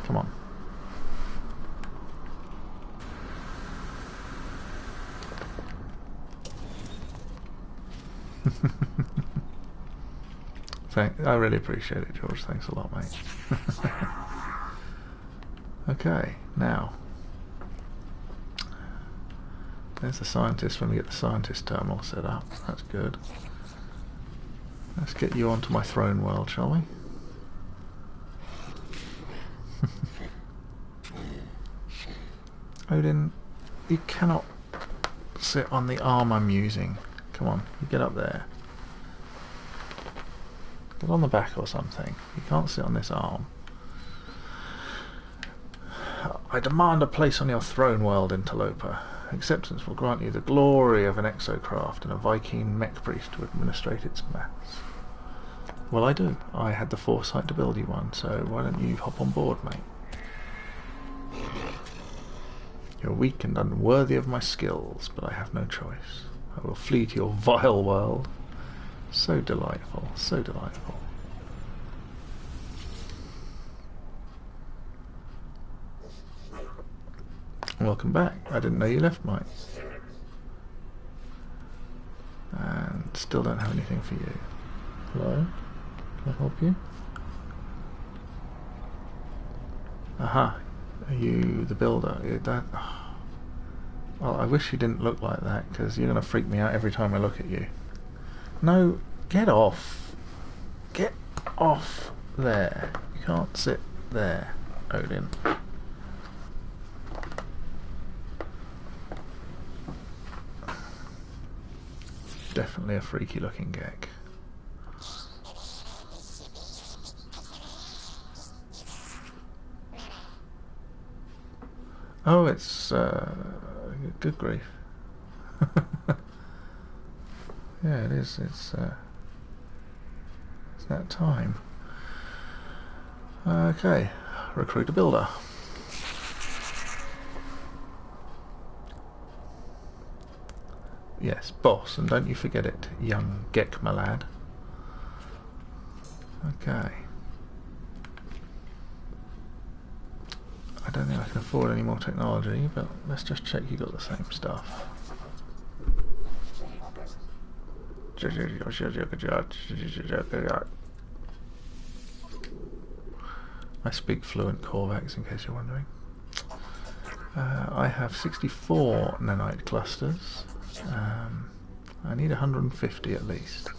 Come on. I really appreciate it, George. Thanks a lot, mate. Okay, now. There's the scientist when we get the scientist terminal set up. That's good. Let's get you onto my throne world, shall we? Odin, you cannot sit on the arm I'm using. Come on, you get up there. Get on the back or something. You can't sit on this arm. I demand a place on your throne world, interloper. Acceptance will grant you the glory of an exocraft and a Viking mech priest to administrate its maths. Well, I do. I had the foresight to build you one, so why don't you hop on board, mate? You're weak and unworthy of my skills, but I have no choice. I will flee to your vile world. So delightful, so delightful. Welcome back. I didn't know you left, mate. And still don't have anything for you. Hello? Can I help you? Aha. Are you the builder? That. Oh. Well, I wish you didn't look like that, because you're going to freak me out every time I look at you. No, get off. Get off there. You can't sit there, Odin. Definitely a freaky looking gek. Oh, it's good grief. Yeah, it is. It's that time. Okay, recruit a builder. Yes, boss, and don't you forget it, young Gek, my lad. Okay. I don't think I can afford any more technology, but let's just check you got the same stuff. I speak fluent Korvax, in case you're wondering. I have 64 nanite clusters. I need 150 at least.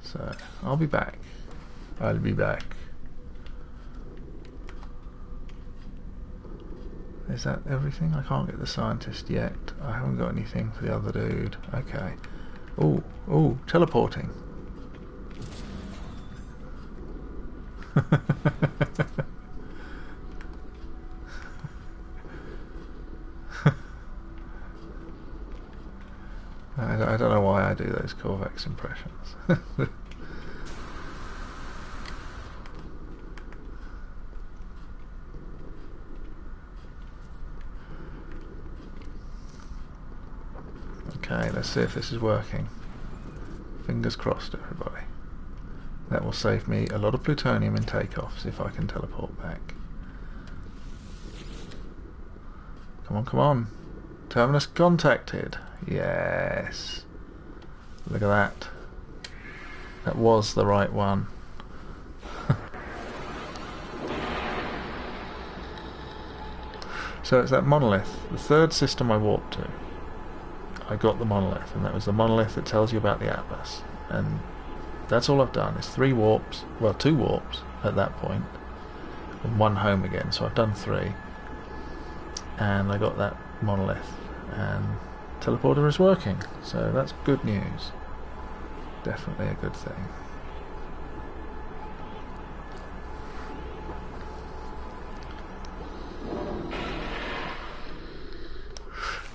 So, I'll be back. I'll be back. Is that everything? I can't get the scientist yet. I haven't got anything for the other dude. Okay. Ooh, ooh, teleporting. I don't know why I do those Korvax impressions. Okay, let's see if this is working. Fingers crossed, everybody. That will save me a lot of plutonium in takeoffs if I can teleport back. Come on, come on. Terminus contacted. Yes. Look at that. That was the right one. So it's that Monolith, the third system I warped to. I got the Monolith, and that was the Monolith that tells you about the Atlas. And that's all I've done. It's 3 warps, well 2 warps at that point, and 1 home again, so I've done 3. And I got that Monolith, and teleporter is working, so that's good news. Definitely a good thing.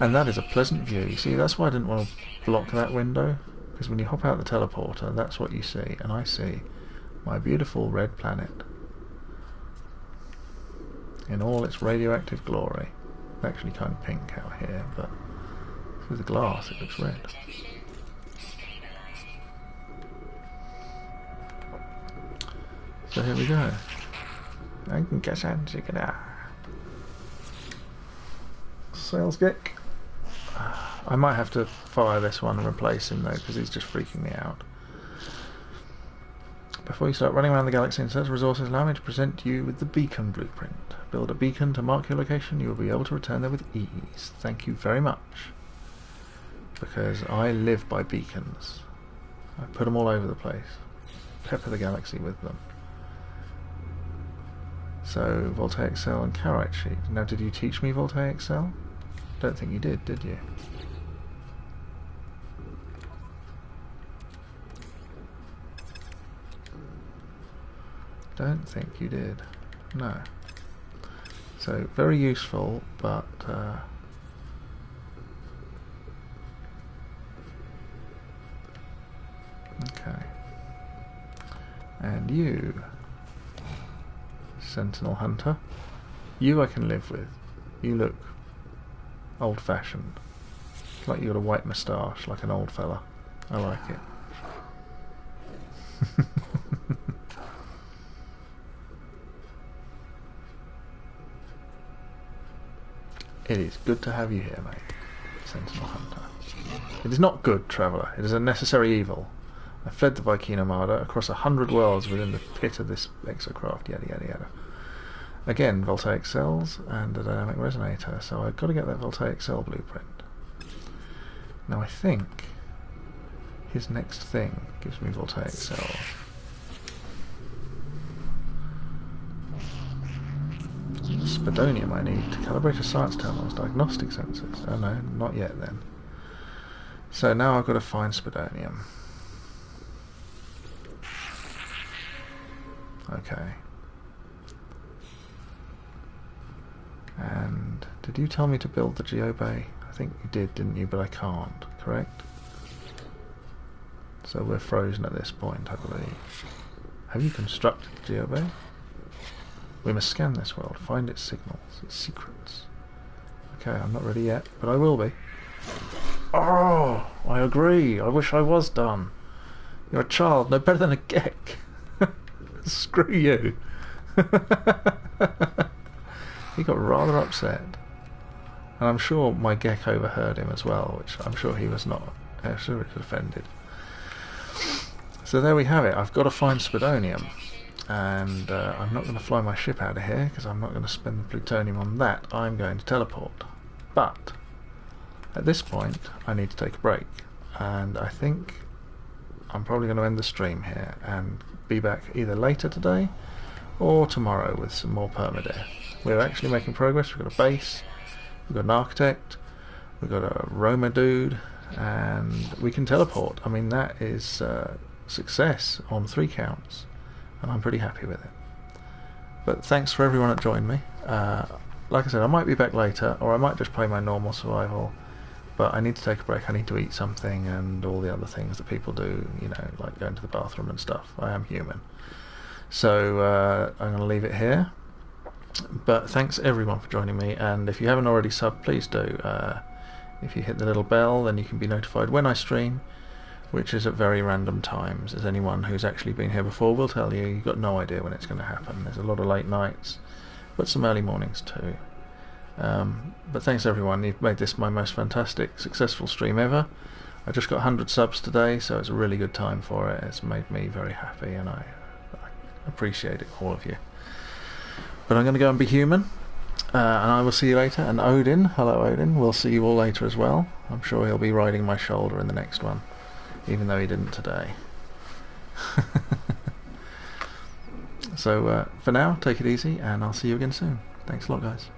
And that is a pleasant view. You see, that's why I didn't want to block that window, because when you hop out the teleporter, that's what you see, and I see my beautiful red planet in all its radioactive glory. Actually kind of pink out here, but through the glass it looks red. So here we go. I can get out. Sales geek. I might have to fire this one and replace him though, because he's just freaking me out. Before you start running around the galaxy in search of resources, allow me to present you with the beacon blueprint. Build a beacon to mark your location. You will be able to return there with ease. Thank you very much. Because I live by beacons. I put them all over the place. Pepper the galaxy with them. So, voltaic cell and carite sheet. Now, did you teach me voltaic cell? Don't think you did you? Don't think you did. No. So, very useful, but okay. And you, Sentinel Hunter, you I can live with. You look old-fashioned. It's like you got a white moustache, like an old fella. I like it. It is good to have you here, mate, Sentinel Hunter. It is not good, Traveller. It is a necessary evil. I fled the Vy'keen Armada across 100 worlds within the pit of this exocraft, yada yada yada. Again, voltaic cells and a dynamic resonator, so I've got to get that voltaic cell blueprint. Now I think his next thing gives me voltaic cells. Spadonium I need to calibrate a science terminals, diagnostic sensors. Oh no, not yet then. So now I've got to find spadonium. Okay. And did you tell me to build the geobay? I think you did, didn't you? But I can't, correct? So we're frozen at this point, I believe. Have you constructed the geobay? We must scan this world, find its signals, its secrets. Okay, I'm not ready yet, but I will be. Oh, I agree. I wish I was done. You're a child, no better than a geck. Screw you. He got rather upset. And I'm sure my geck overheard him as well, which I'm sure he was not. I'm sure he was offended. So there we have it. I've got to find spadonium. And I'm not going to fly my ship out of here because I'm not going to spend the plutonium on that. I'm going to teleport. But at this point I need to take a break, and I think I'm probably going to end the stream here and be back either later today or tomorrow with some more Permadeath. We're actually making progress. We've got a base, we've got an architect, we've got a Roma dude, and we can teleport. I mean, that is success on 3 counts. And I'm pretty happy with it. But thanks for everyone that joined me. Like I said, I might be back later, or I might just play my normal survival, but I need to take a break. I need to eat something and all the other things that people do, you know, like going to the bathroom and stuff. I am human. So I'm going to leave it here. But thanks everyone for joining me, and if you haven't already subbed, please do. If you hit the little bell, then you can be notified when I stream, which is at very random times. As anyone who's actually been here before will tell you, you've got no idea when it's going to happen. There's a lot of late nights, but some early mornings too. But thanks everyone, you've made this my most fantastic, successful stream ever. I just got 100 subs today, so it's a really good time for it. It's made me very happy, and I appreciate it, all of you. But I'm going to go and be human, and I will see you later. And Odin, hello Odin, we'll see you all later as well. I'm sure he'll be riding my shoulder in the next one, even though he didn't today. So for now, take it easy, and I'll see you again soon. Thanks a lot, guys.